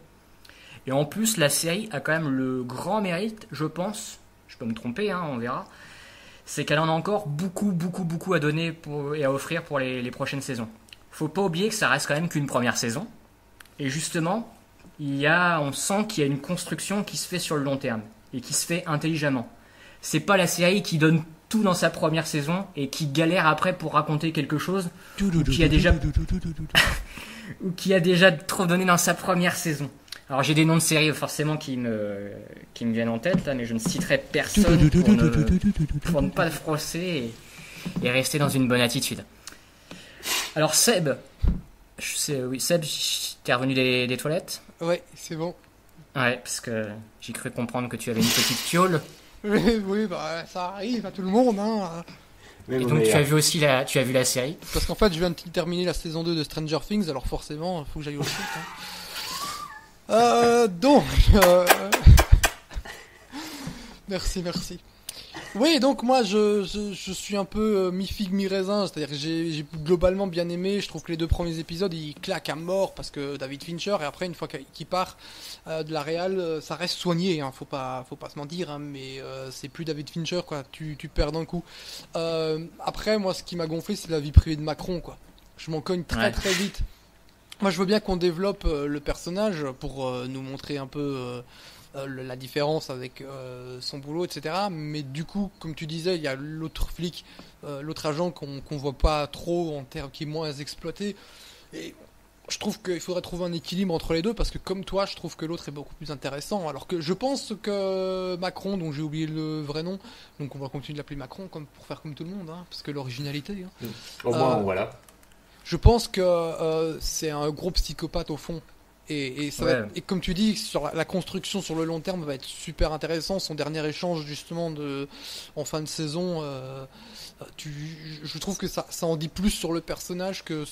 Et en plus, la série a quand même le grand mérite, je pense, je peux me tromper, on verra, c'est qu'elle en a encore beaucoup à donner et à offrir pour les prochaines saisons. Faut pas oublier que ça reste quand même qu'une première saison. Et justement, on sent qu'il y a une construction qui se fait sur le long terme et qui se fait intelligemment. C'est pas la série qui donne tout dans sa première saison et qui galère après pour raconter quelque chose ou qui a déjà trop donné dans sa première saison. Alors j'ai des noms de séries forcément qui me viennent en tête là, mais je ne citerai personne pour ne pas froisser et rester dans une bonne attitude. Alors Seb, t'es revenu des toilettes? Ouais, c'est bon. Ouais, parce que j'ai cru comprendre que tu avais une petite fiole. Oui, ça arrive à tout le monde. Et donc tu as vu aussi la série? Parce qu'en fait, je viens de terminer la saison 2 de Stranger Things, alors forcément, il faut que j'aille au foot. Merci. Oui, donc moi je suis un peu mi-figue mi-raisin, c'est-à-dire que j'ai globalement bien aimé. Je trouve que les 2 premiers épisodes ils claquent à mort parce que David Fincher, et après une fois qu'il part de la réal, ça reste soigné, faut pas se mentir, mais c'est plus David Fincher quoi, tu perds d'un coup. Après moi ce qui m'a gonflé c'est la vie privée de Macron quoi. Je m'en cogne très vite. Moi je veux bien qu'on développe le personnage pour nous montrer un peu la différence avec son boulot, etc. Mais du coup, comme tu disais, il y a l'autre flic, l'autre agent qu'on voit pas trop en termes qui est moins exploité. Et je trouve qu'il faudrait trouver un équilibre entre les deux parce que comme toi, je trouve que l'autre est beaucoup plus intéressant. Alors que je pense que Macron, dont j'ai oublié le vrai nom, donc on va continuer de l'appeler Macron pour faire comme tout le monde, parce que l'originalité. Au moins, voilà. Je pense que c'est un gros psychopathe au fond. Et et comme tu dis, sur la construction sur le long terme va être super intéressant. Son dernier échange justement en fin de saison, je trouve que ça en dit plus sur le personnage que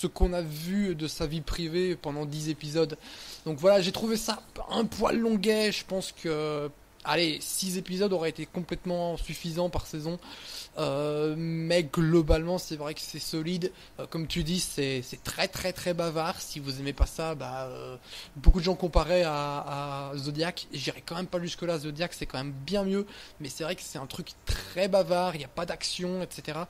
ce qu'on a vu de sa vie privée pendant 10 épisodes. Donc voilà, j'ai trouvé ça un poil longuet. Je pense que, allez, 6 épisodes auraient été complètement suffisants par saison. Mais globalement, c'est vrai que c'est solide. Comme tu dis, c'est très très très bavard. Si vous aimez pas ça, beaucoup de gens comparaient à Zodiac. J'irai quand même pas jusque là. Zodiac, c'est quand même bien mieux. Mais c'est vrai que c'est un truc très bavard. Il n'y a pas d'action, etc.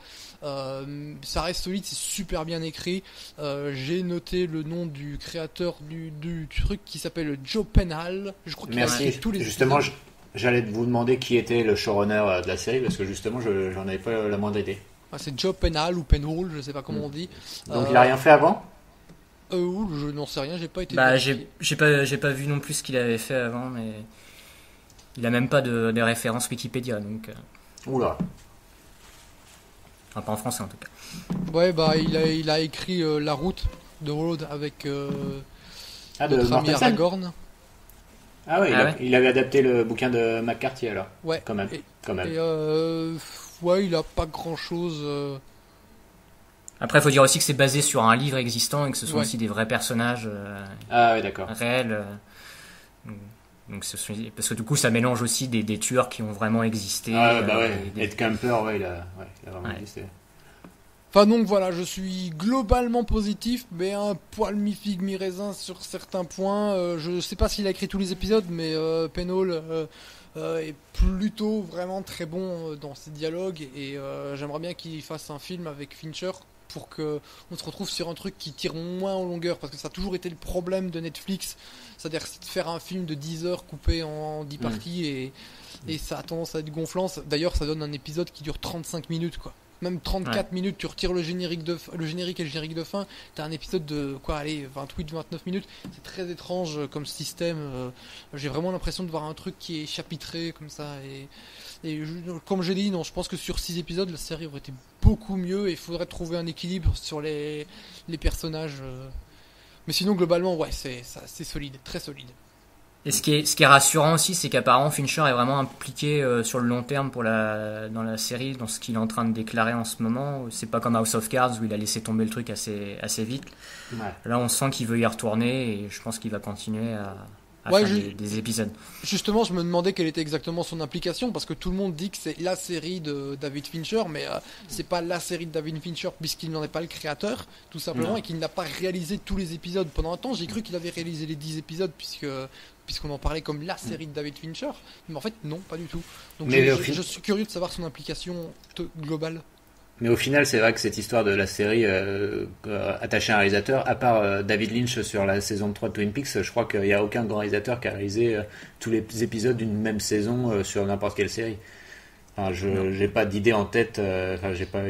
Ça reste solide. C'est super bien écrit. J'ai noté le nom du créateur du truc qui s'appelle Joe Penhall. Je crois qu'il a écrit tous les justement, épisodes. j'allais vous demander qui était le showrunner de la série parce que justement, j'en avais pas la moindre idée. C'est Joe Penhall ou Penhall, je sais pas comment on dit. Donc il a rien fait avant? Je n'en sais rien, j'ai pas été. J'ai pas vu non plus ce qu'il avait fait avant, mais il a même pas de référence Wikipédia, donc. Oula. Enfin, pas en français en tout cas. Ouais, il a écrit La Route de Road avec de notre ami Mortensen. Aragorn. Ah oui, Ah il avait adapté le bouquin de McCarthy alors. Ouais. Quand même. Ouais, il a pas grand chose. Après, il faut dire aussi que c'est basé sur un livre existant et que ce sont Ouais. aussi des vrais personnages Ah oui, d'accord. réels. Donc, parce que du coup, ça mélange aussi des tueurs qui ont vraiment existé. Ah bah ouais. des- Ed Kemper, ouais, il a vraiment Ouais. existé. Enfin donc voilà, je suis globalement positif, mais un poil mi-figue mi-raisin sur certains points. Je sais pas s'il a écrit tous les épisodes, mais Penhall est plutôt vraiment très bon dans ses dialogues et j'aimerais bien qu'il fasse un film avec Fincher pour que on se retrouve sur un truc qui tire moins en longueur, parce que ça a toujours été le problème de Netflix, c'est-à-dire de faire un film de 10 heures coupé en 10 parties et ça a tendance à être gonflant. D'ailleurs, ça donne un épisode qui dure 35 minutes quoi. Même 34 minutes, tu retires le générique et le générique de fin, t'as un épisode de 28-29 minutes. C'est très étrange comme système. J'ai vraiment l'impression de voir un truc qui est chapitré comme ça. Comme j'ai dit, non, je pense que sur 6 épisodes, la série aurait été beaucoup mieux et il faudrait trouver un équilibre sur les personnages. Mais sinon, globalement, ouais, c'est solide, très solide. Et ce qui est rassurant aussi, c'est qu'apparemment Fincher est vraiment impliqué sur le long terme dans la série, dans ce qu'il est en train de déclarer en ce moment. C'est pas comme House of Cards où il a laissé tomber le truc assez vite. Ouais. Là, on sent qu'il veut y retourner et je pense qu'il va continuer à Ouais, faire des épisodes. Justement, je me demandais quelle était exactement son implication, parce que tout le monde dit que c'est la série de David Fincher, mais c'est pas la série de David Fincher puisqu'il n'en est pas le créateur, tout simplement, Non. et qu'il n'a pas réalisé tous les épisodes. Pendant un temps, j'ai cru qu'il avait réalisé les 10 épisodes puisqu'on en parlait comme la série de David Fincher, mais en fait non, pas du tout. Donc Mais je suis curieux de savoir son implication globale. Mais au final, c'est vrai que cette histoire de la série attachée à un réalisateur, à part David Lynch sur la saison 3 de Twin Peaks, je crois qu'il n'y a aucun grand réalisateur qui a réalisé tous les épisodes d'une même saison sur n'importe quelle série. Enfin, j'ai pas d'idée en tête, j'ai pas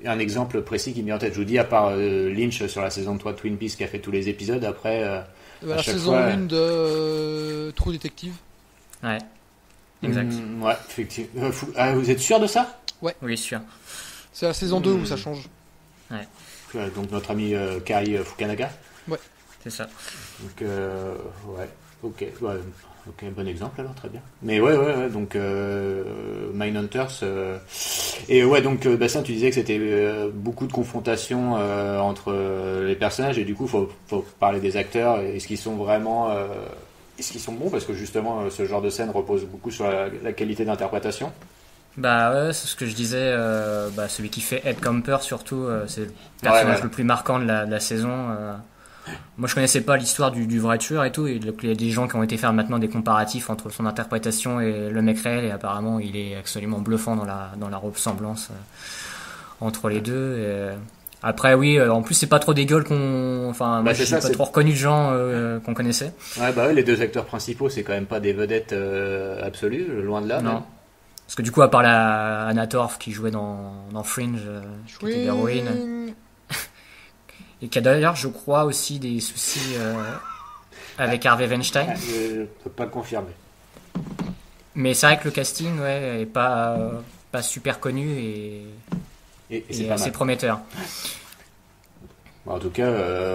un exemple précis qui me vient en tête. Je vous dis, à part Lynch sur la saison 3 de Twin Peaks qui a fait tous les épisodes, après... à La chaque saison fois, 1 de True Detective. Ouais, exact. Ouais, effectivement. Vous êtes sûr de ça? Oui, sûr. C'est la saison 2 où ça change. Donc notre ami Kai Fukunaga. C'est ça. Donc, ouais, ok, ouais, ok, bon exemple alors, très bien. Mais ouais, donc Mindhunters. Et ouais, donc Bastien, tu disais que c'était beaucoup de confrontations entre les personnages, et du coup, faut parler des acteurs. Est-ce qu'ils sont vraiment. Est-ce qu'ils sont bons? Parce que justement, ce genre de scène repose beaucoup sur la qualité d'interprétation. Bah ouais, c'est ce que je disais. Celui qui fait Ed Kemper surtout, c'est le personnage le plus marquant de la saison. Moi, je connaissais pas l'histoire du vrai tueur et tout. Et donc, il y a des gens qui ont été faire maintenant des comparatifs entre son interprétation et le mec réel. Et apparemment, il est absolument bluffant dans la ressemblance entre les deux. Et après, oui, en plus, c'est pas trop des gueules moi, j'ai pas trop reconnu de gens qu'on connaissait. Ouais, les deux acteurs principaux, c'est quand même pas des vedettes absolues, loin de là. Non. Même. Parce que du coup, à part Anna Torv qui jouait dans Fringe, qui était l'héroïne, et qui a d'ailleurs, je crois, aussi des soucis avec Harvey Weinstein. Je peux pas le confirmer. Mais c'est vrai que le casting est pas super connu et c'est pas assez mal. prometteur. En tout cas,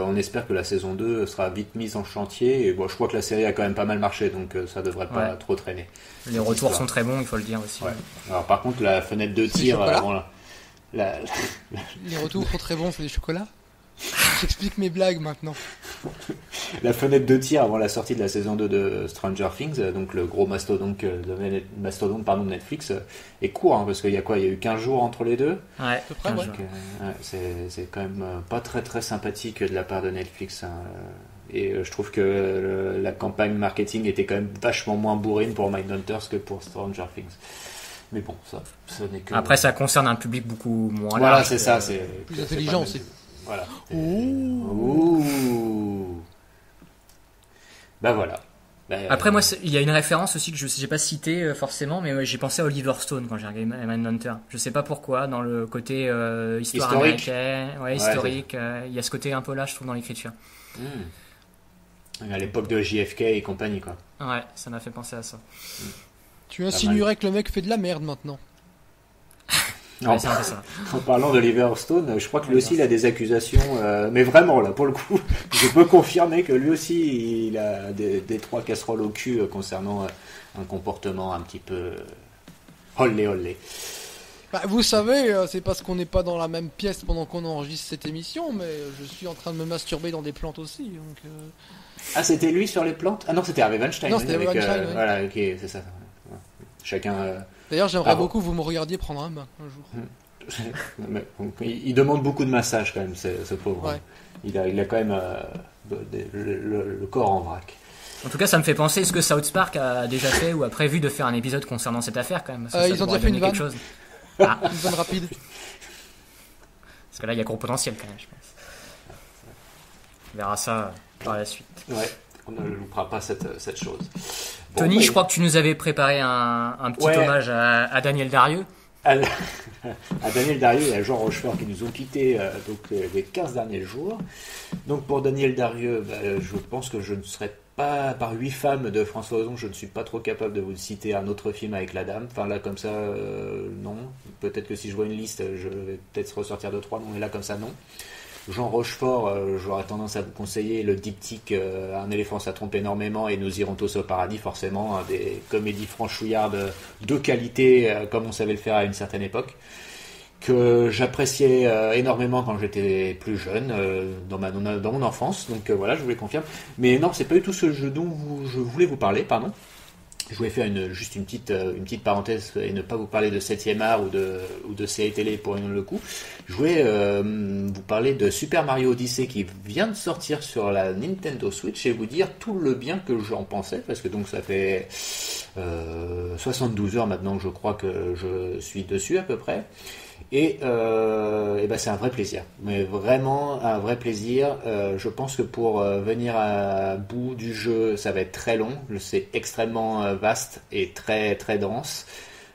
on espère que la saison 2 sera vite mise en chantier. Et bon, je crois que la série a quand même pas mal marché, donc ça devrait pas trop traîner. Les retours sont très bons, il faut le dire aussi. Ouais. Alors par contre, la fenêtre de tir, Les retours sont très bons, c'est des chocolats. J'explique mes blagues maintenant. La fenêtre de tir avant la sortie de la saison 2 de Stranger Things, donc le gros mastodonte de Netflix, est court, hein, parce qu'il y a quoi? Il y a eu 15 jours entre les deux. Ouais, À peu près, ouais. donc, Ouais, c'est quand même pas très très sympathique de la part de Netflix, hein. Et je trouve que la campagne marketing était quand même vachement moins bourrine pour Mindhunters que pour Stranger Things. Mais bon, ça n'est que... Après, ça concerne un public beaucoup moins Voilà, large. c'est ça. C'est plus intelligent c'est pas aussi. Voilà. Ouh. Ouh. Bah voilà. Bah, Après, moi, il y a une référence aussi que je n'ai pas citée forcément, mais j'ai pensé à Oliver Stone quand j'ai regardé Mindhunter. Je sais pas pourquoi, dans le côté histoire Historique. américaine, ouais, historique, il y a ce côté un peu là, je trouve, dans l'écriture. À l'époque de JFK et compagnie, quoi. Ouais, ça m'a fait penser à ça. Tu insinuerais que le mec fait de la merde maintenant. En, Ouais, c'est un peu ça. en parlant d'Oliver Stone, je crois que lui aussi il a des accusations, mais vraiment là, pour le coup, je peux confirmer que lui aussi il a des trois casseroles au cul concernant un comportement un petit peu olé. Bah, vous savez, c'est parce qu'on n'est pas dans la même pièce pendant qu'on enregistre cette émission, mais je suis en train de me masturber dans des plantes aussi. Donc, Ah, c'était lui sur les plantes? Ah non, c'était Harvey Weinstein. Non, oui, c'était Harvey Weinstein, oui. Voilà, ok, c'est ça. Ouais. Chacun. D'ailleurs, j'aimerais bon. beaucoup que vous me regardiez prendre un bain un jour. Mais, il demande beaucoup de massage quand même, ce pauvre. Ouais. Il a quand même le corps en vrac. En tout cas, ça me fait penser, est-ce que South Park a déjà fait ou a prévu de faire un épisode concernant cette affaire quand même? Parce que ça Ils ont pourrait déjà fait donner une quelque vanne. chose. Ah, Une vanne rapide. parce que là, il y a gros potentiel quand même, je pense. On verra ça par la suite. Ouais, on ne loupera pas cette chose. Bon, Tony, bah, je crois que tu nous avais préparé un petit Ouais. hommage à Daniel Darieux. à Daniel Darieux et à Jean Rochefort qui nous ont quittés les 15 derniers jours. Donc pour Daniel Darieux, je pense que je ne serais pas, par 8 femmes de François Ozon, je ne suis pas trop capable de vous citer un autre film avec la dame. Enfin là comme ça, non. Peut-être que si je vois une liste, je vais peut-être ressortir 2-3 noms, mais là comme ça, non. Jean Rochefort, j'aurais tendance à vous conseiller le diptyque Un éléphant ça trompe énormément et Nous irons tous au paradis, forcément, hein, des comédies franchouillardes de qualité, comme on savait le faire à une certaine époque, que j'appréciais énormément quand j'étais plus jeune, dans mon enfance, donc voilà, je vous les confirme. Mais non, c'est pas du tout ce jeu dont je voulais vous parler, pardon. Je voulais faire juste une petite parenthèse et ne pas vous parler de 7e art ou de série télé pour le coup. Je voulais vous parler de Super Mario Odyssey qui vient de sortir sur la Nintendo Switch et vous dire tout le bien que j'en pensais, parce que donc ça fait 72 heures maintenant que je crois que je suis dessus à peu près. Et ben c'est un vrai plaisir, mais vraiment un vrai plaisir. Je pense que pour venir à bout du jeu, ça va être très long. C'est extrêmement vaste et très très dense.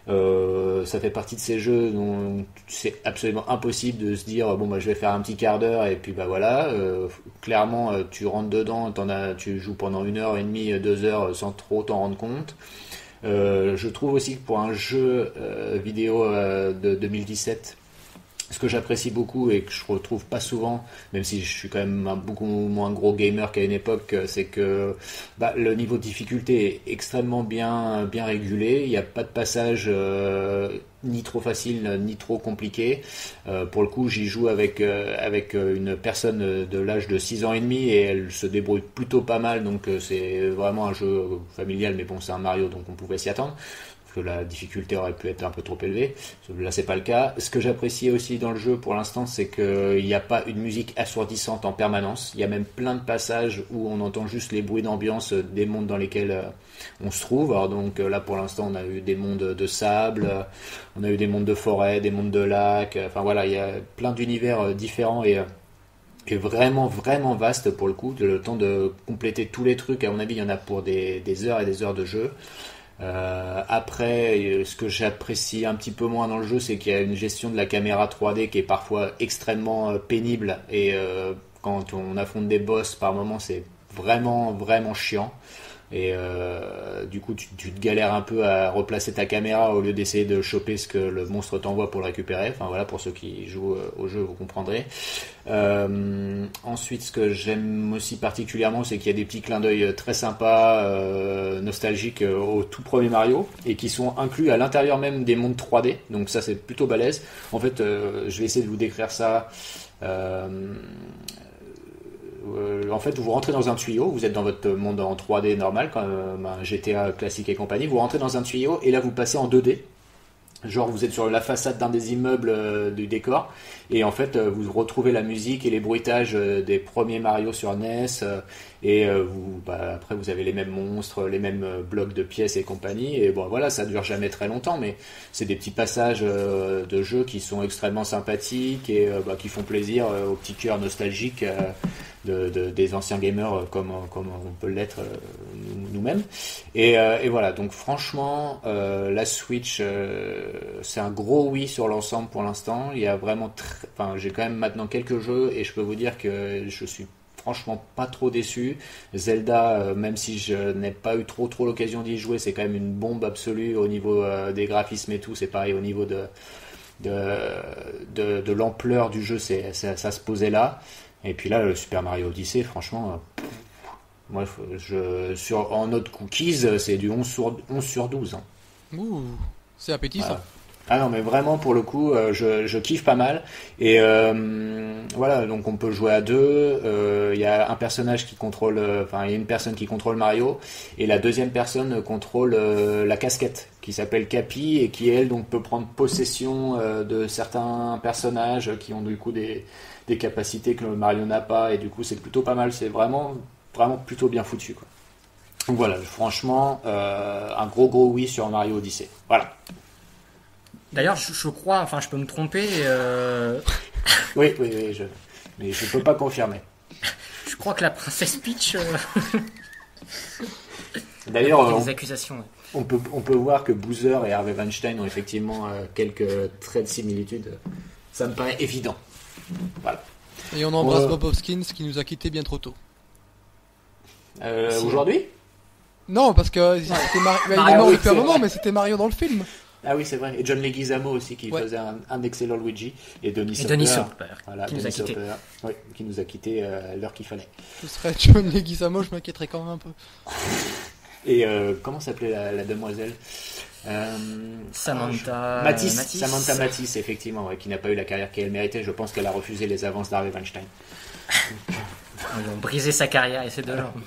Ça fait partie de ces jeux dont c'est absolument impossible de se dire bon bah je vais faire un petit quart d'heure et puis bah voilà. Clairement, tu rentres dedans, tu joues pendant 1h30, 2 heures sans trop t'en rendre compte. Je trouve aussi que pour un jeu vidéo de 2017, ce que j'apprécie beaucoup et que je retrouve pas souvent, même si je suis quand même un beaucoup moins gros gamer qu'à une époque, c'est que le niveau de difficulté est extrêmement bien régulé. Il n'y a pas de passage ni trop facile ni trop compliqué. Pour le coup, j'y joue avec une personne de l'âge de 6 ans et demi et elle se débrouille plutôt pas mal, donc c'est vraiment un jeu familial, mais bon, c'est un Mario, donc on pouvait s'y attendre. Que la difficulté aurait pu être un peu trop élevée. Là, c'est pas le cas. Ce que j'apprécie aussi dans le jeu pour l'instant, c'est qu'il n'y a pas une musique assourdissante en permanence. Il y a même plein de passages où on entend juste les bruits d'ambiance des mondes dans lesquels on se trouve. Alors donc là, pour l'instant, on a eu des mondes de sable, on a eu des mondes de forêt, des mondes de lacs. Enfin voilà, il y a plein d'univers différents et vraiment vraiment vaste pour le coup. Le temps de compléter tous les trucs, à mon avis, il y en a pour des heures et des heures de jeu. Après, ce que j'apprécie un petit peu moins dans le jeu, c'est qu'il y a une gestion de la caméra 3D qui est parfois extrêmement pénible et quand on affronte des boss par moments, c'est vraiment vraiment chiant. Et du coup, tu te galères un peu à replacer ta caméra au lieu d'essayer de choper ce que le monstre t'envoie pour le récupérer. Enfin voilà, pour ceux qui jouent au jeu, vous comprendrez. Ensuite, ce que j'aime aussi particulièrement, c'est qu'il y a des petits clins d'œil très sympas, nostalgiques au tout premier Mario, et qui sont inclus à l'intérieur même des mondes 3D. Donc ça, c'est plutôt balèze. En fait, je vais essayer de vous décrire ça. En fait, vous rentrez dans un tuyau, vous êtes dans votre monde en 3D normal, comme un GTA classique et compagnie, vous rentrez dans un tuyau et là vous passez en 2D. Genre vous êtes sur la façade d'un des immeubles du décor et en fait vous retrouvez la musique et les bruitages des premiers Mario sur NES et après vous avez les mêmes monstres, les mêmes blocs de pièces et compagnie et bon voilà, ça dure jamais très longtemps mais c'est des petits passages de jeu qui sont extrêmement sympathiques et qui font plaisir aux petits cœurs nostalgiques des anciens gamers comme on peut l'être nous-mêmes et voilà, donc franchement la Switch c'est un gros oui sur l'ensemble pour l'instant. Il y a vraiment j'ai quand même maintenant quelques jeux et je peux vous dire que je suis franchement pas trop déçu. Zelda, même si je n'ai pas eu trop l'occasion d'y jouer, c'est quand même une bombe absolue au niveau des graphismes et tout. C'est pareil au niveau de l'ampleur du jeu, ça se posait là. Et puis là, le Super Mario Odyssey, franchement, moi, en note cookies, c'est du 11 sur 12. Hein. Ouh, c'est appétissant. Voilà. Ah non, mais vraiment, pour le coup, je kiffe pas mal. Et voilà, donc on peut jouer à deux. Il y a un personnage qui contrôle, il y a une personne qui contrôle Mario, et la deuxième personne contrôle la casquette, qui s'appelle Cappy, et qui, elle, donc peut prendre possession de certains personnages qui ont du coup des capacités que Mario n'a pas, et du coup, c'est plutôt pas mal. C'est vraiment plutôt bien foutu, quoi. Donc voilà, franchement, un gros oui sur Mario Odyssey. Voilà. D'ailleurs, je crois, enfin je peux me tromper. Oui, mais je peux pas confirmer. Je crois que la princesse Peach. D'ailleurs, des accusations. Ouais. On peut voir que Bowser et Harvey Weinstein ont effectivement quelques traits de similitude. Ça me paraît évident. Voilà. Et on embrasse Bob Hoskins qui nous a quittés bien trop tôt. Aujourd'hui ? Non, parce que il est mort depuis un moment, mais c'était Mario dans le film. Ah oui, c'est vrai. Et John Leguizamo aussi, qui faisait un excellent Luigi. Et Denis Hopper, voilà, qui nous a quittés. Qui nous a quittés à l'heure qu'il fallait. Ce serait John Leguizamo, je m'inquiéterais quand même un peu. Et comment s'appelait la demoiselle Samantha Matisse. Samantha Matisse, effectivement, qui n'a pas eu la carrière qu'elle méritait. Je pense qu'elle a refusé les avances d'Harvey Weinstein. Ils ont brisé sa carrière et ses deux jambes.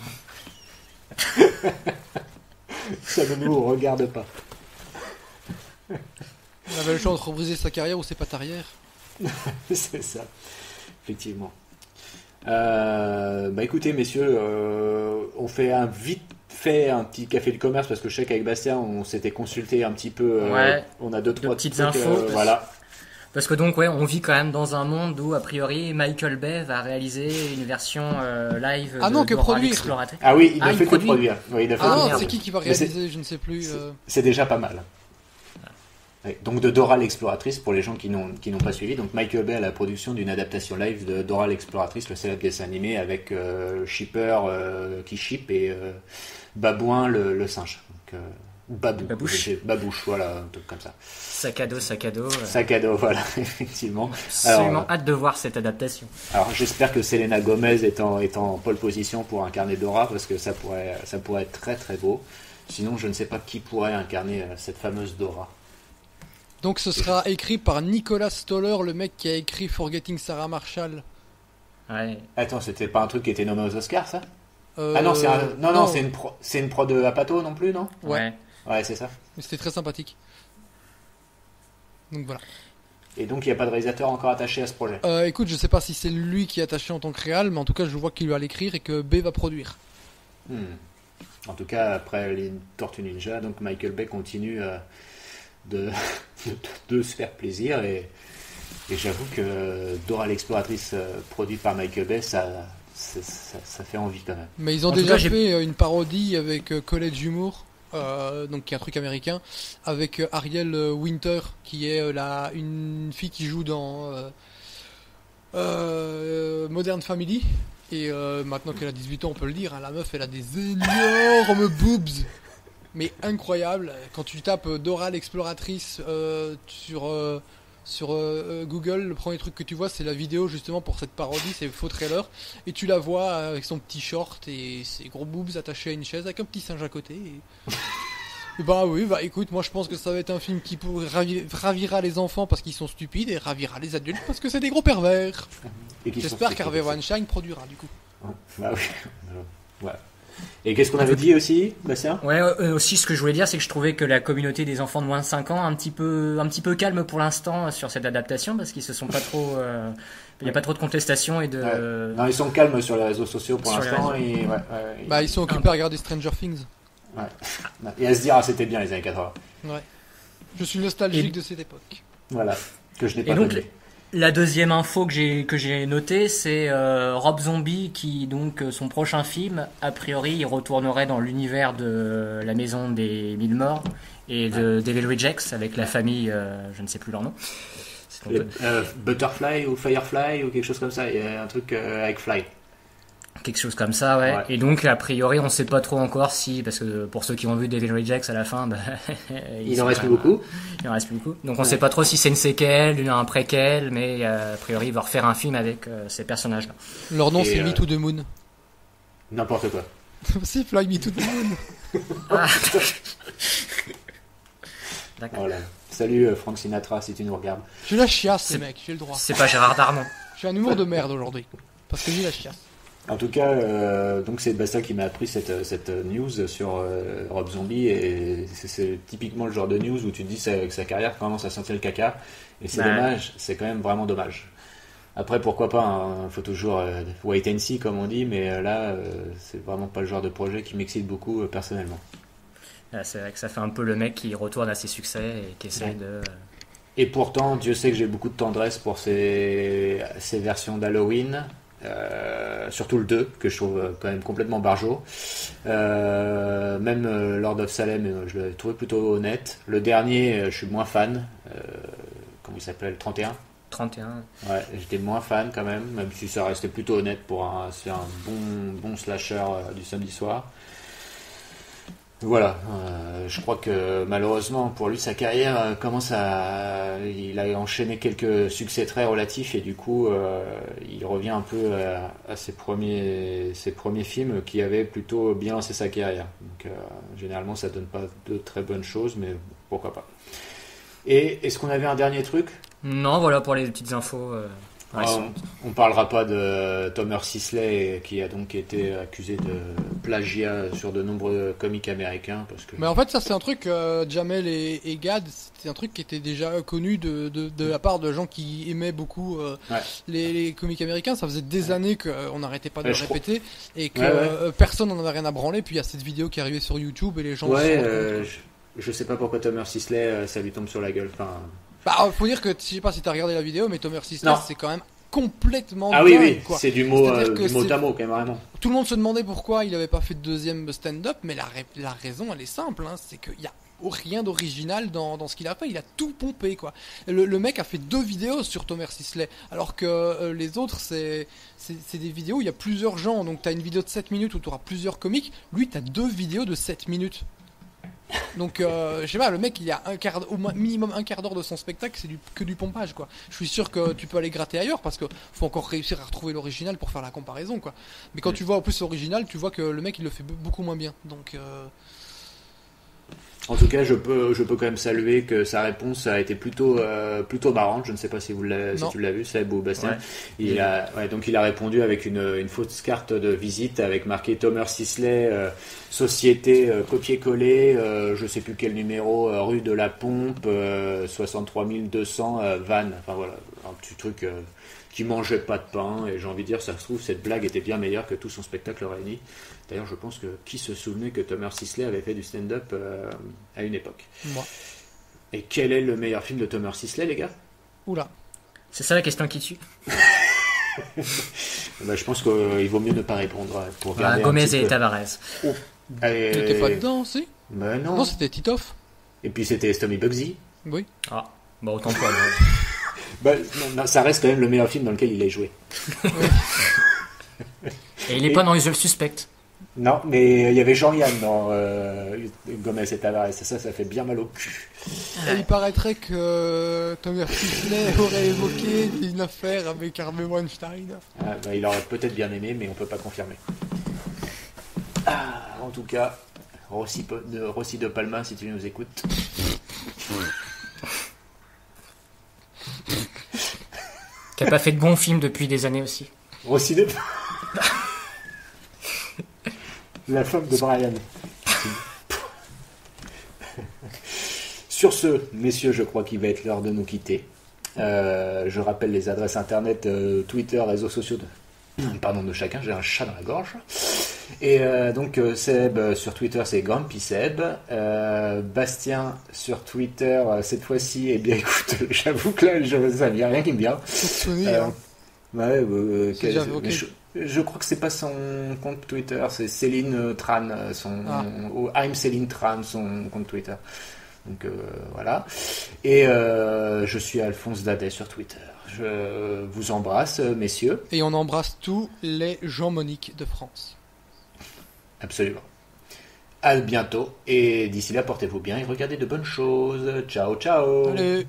Ça ne nous regarde pas. On avait le choix entre briser sa carrière ou ses pattes arrière. C'est ça, effectivement. Écoutez, messieurs, on fait vite fait un petit café de commerce parce que je sais qu'avec Bastien, on s'était consulté un petit peu. On a deux trois petites infos. Voilà. Parce que donc, on vit quand même dans un monde où, a priori, Michael Bay va réaliser une version live que Dora produire. l'Exploratrice. Ah oui, il ne fait que produire. Oui, c'est qui va réaliser, je ne sais plus. C'est déjà pas mal. Ouais, donc de Dora l'Exploratrice, pour les gens qui n'ont pas suivi, donc Michael Bay à la production d'une adaptation live de Dora l'Exploratrice, le célèbre dessin animé avec Shipper qui ship et Babouin le singe. Donc, Babouche, voilà, un truc comme ça. Sac à dos. Sac à dos, voilà, effectivement. Absolument hâte de voir cette adaptation. Alors j'espère que Selena Gomez est en pole position pour incarner Dora, parce que ça pourrait être très très beau. Sinon, je ne sais pas qui pourrait incarner cette fameuse Dora. Donc ce sera écrit par Nicolas Stoller, le mec qui a écrit Forgetting Sarah Marshall. Ouais. Attends, c'était pas un truc qui était nommé aux Oscars, ça Ah non, c'est une prod de Apato non plus, non ? Ouais. Ouais, c'est ça. Mais c'était très sympathique. Donc voilà. Et donc il n'y a pas de réalisateur encore attaché à ce projet. Écoute, je sais pas si c'est lui qui est attaché en tant que réal, mais en tout cas je vois qu'il va l'écrire et que B va produire. En tout cas, après les Tortues Ninja, donc Michael Bay continue de se faire plaisir et j'avoue que Dora l'exploratrice produite par Michael Bay, ça fait envie quand même. Mais ils ont déjà fait une parodie avec College Humour. Donc qui est un truc américain avec Ariel Winter qui est une fille qui joue dans Modern Family, Et maintenant qu'elle a 18 ans, on peut le dire, hein, la meuf, elle a des énormes boobs. Mais incroyable. Quand tu tapes Dora l'exploratrice sur Google, le premier truc que tu vois, c'est la vidéo justement pour cette parodie, c'est faux trailer. Et tu la vois avec son petit short et ses gros boobs attachés à une chaise avec un petit singe à côté. Et bah oui, bah écoute, moi je pense que ça va être un film qui ravira les enfants parce qu'ils sont stupides et ravira les adultes parce que c'est des gros pervers. J'espère qu'Harvey Weinstein produira du coup. Bah oui. Voilà. Et qu'est-ce qu'on avait dit aussi, Bastien ? Ouais, aussi ce que je voulais dire, c'est que je trouvais que la communauté des enfants de moins de 5 ans un petit peu calme pour l'instant sur cette adaptation parce qu'ils se sont pas trop il n'y a pas trop de contestation et de Non, ils sont calmes sur les réseaux sociaux pour l'instant et bah ils sont occupés à regarder Stranger Things. Ouais. Et à se dire c'était bien les années 80. Ouais. Je suis nostalgique de cette époque. Voilà, que je n'ai pas donc, connu. La deuxième info que j'ai notée, c'est Rob Zombie qui, donc, son prochain film, a priori, il retournerait dans l'univers de La Maison des Mille Morts et de Devil Rejects avec la famille, je ne sais plus leur nom. Butterfly ou Firefly ou quelque chose comme ça, il y a un truc avec Fly. Quelque chose comme ça, ouais. Et donc, a priori, on sait pas trop encore si, parce que pour ceux qui ont vu Devil Rejects à la fin, bah, il en reste plus beaucoup. Il en reste plus beaucoup. Donc, on sait pas trop si c'est une séquelle, un préquel, mais a priori, il va refaire un film avec ces personnages-là. Leur nom, c'est Me to the Moon. N'importe quoi. Si, Fly Me to the Moon. D'accord. Voilà. Salut Frank Sinatra si tu nous regardes. Je la chiasse, les mecs, j'ai le droit. C'est pas Gérard Darmon. J'ai un humour de merde aujourd'hui. Parce que j'ai la chiasse. En tout cas, donc c'est Bastien qui m'a appris cette news sur Rob Zombie et c'est typiquement le genre de news où tu te dis que sa carrière commence à sentir le caca et c'est dommage, c'est quand même vraiment dommage. Après pourquoi pas, hein, faut toujours wait and see comme on dit, mais là c'est vraiment pas le genre de projet qui m'excite beaucoup personnellement. C'est vrai que ça fait un peu le mec qui retourne à ses succès et qui essaie de... Et pourtant, Dieu sait que j'ai beaucoup de tendresse pour ces versions d'Halloween. Surtout le 2 que je trouve quand même complètement barjot, même Lord of Salem je l'ai trouvé plutôt honnête. Le dernier je suis moins fan, comment il s'appelle, 31 ouais, j'étais moins fan quand même si ça restait plutôt honnête c'est un bon slasher du samedi soir. Voilà, je crois que malheureusement pour lui sa carrière il a enchaîné quelques succès très relatifs et du coup il revient un peu à ses premiers films qui avaient plutôt bien lancé sa carrière. Donc généralement ça donne pas de très bonnes choses, mais pourquoi pas. Et est-ce qu'on avait un dernier truc ? Non, voilà pour les petites infos. On parlera pas de Thomas Sisley qui a donc été accusé de plagiat sur de nombreux comics américains parce que... Mais en fait ça c'est un truc Jamel et Gad, c'est un truc qui était déjà connu de la part de gens qui aimaient beaucoup les comics américains. Ça faisait des années qu'on n'arrêtait pas de le répéter et que personne n'en avait rien à branler. Puis il y a cette vidéo qui est arrivée sur YouTube et les gens je sais pas pourquoi Thomas Sisley ça lui tombe sur la gueule. Enfin... Bah, faut dire que, je sais pas si t'as regardé la vidéo, mais Thomas Sisley, c'est quand même complètement dingue, oui, quoi. C'est du mot à mot, quand même, vraiment. Tout le monde se demandait pourquoi il avait pas fait de deuxième stand-up, mais la raison, elle est simple, hein, c'est qu'il y a rien d'original dans ce qu'il a fait, il a tout pompé, quoi. Le mec a fait 2 vidéos sur Thomas Sisley, alors que les autres, c'est des vidéos où il y a plusieurs gens, donc t'as une vidéo de 7 minutes où t'auras plusieurs comiques, lui t'as 2 vidéos de 7 minutes. Donc je sais pas, le mec il a au minimum un quart d'heure de son spectacle, c'est que du pompage, quoi. Je suis sûr que tu peux aller gratter ailleurs parce que faut encore réussir à retrouver l'original pour faire la comparaison, quoi. Mais quand tu vois en plus l'original, tu vois que le mec il le fait beaucoup moins bien. Donc en tout cas, je peux quand même saluer que sa réponse a été plutôt marrante. Je ne sais pas si tu l'as vu, Seb ou Bastien. Ouais. Donc il a répondu avec une fausse carte de visite avec marqué Thomas Sisley, société copier-coller, je sais plus quel numéro, rue de la Pompe, 63 200 Vannes. Enfin voilà, un petit truc qui mangeait pas de pain. Et j'ai envie de dire, ça se trouve, cette blague était bien meilleure que tout son spectacle réuni. D'ailleurs, je pense que qui se souvenait que Thomas Sisley avait fait du stand-up à une époque. Moi. Et quel est le meilleur film de Thomas Sisley, les gars ? Oula. C'est ça la question qui tue. Je pense qu'il vaut mieux ne pas répondre pour garder Gomez et Tavares. Oh. T'étais pas dedans aussi ? Ben non. Non, c'était Titoff. Et puis c'était Tommy Bugsy. Oui. Ah, bah autant pas. Non, ça reste quand même le meilleur film dans lequel il a joué. Et il est pas dans Usual Suspect. Non, mais il y avait Jean-Yann dans Gomez et Tavares, et ça fait bien mal au cul. Et il paraîtrait que Thomas Fisley aurait évoqué une affaire avec Harvey Weinstein. Ah, bah, il aurait peut-être bien aimé, mais on peut pas confirmer. En tout cas, Rossi de Palma, si tu nous écoutes. Qui a pas fait de bons films depuis des années aussi. Rossi de la femme de Brian. Sur ce, messieurs, je crois qu'il va être l'heure de nous quitter. Je rappelle les adresses internet, Twitter, réseaux sociaux de chacun. J'ai un chat dans la gorge. Et donc Seb sur Twitter, c'est Grumpy Seb. Bastien sur Twitter, cette fois-ci, eh bien écoute, j'avoue que là, ça vient rien qui me vient. Je crois que c'est pas son compte Twitter, c'est Céline Tran, I'm Céline Tran, son compte Twitter. Donc voilà. Et je suis Alphonse Dadet sur Twitter. Je vous embrasse, messieurs. Et on embrasse tous les Jean-Monique de France. Absolument. À bientôt. Et d'ici là, portez-vous bien et regardez de bonnes choses. Ciao, ciao. Salut.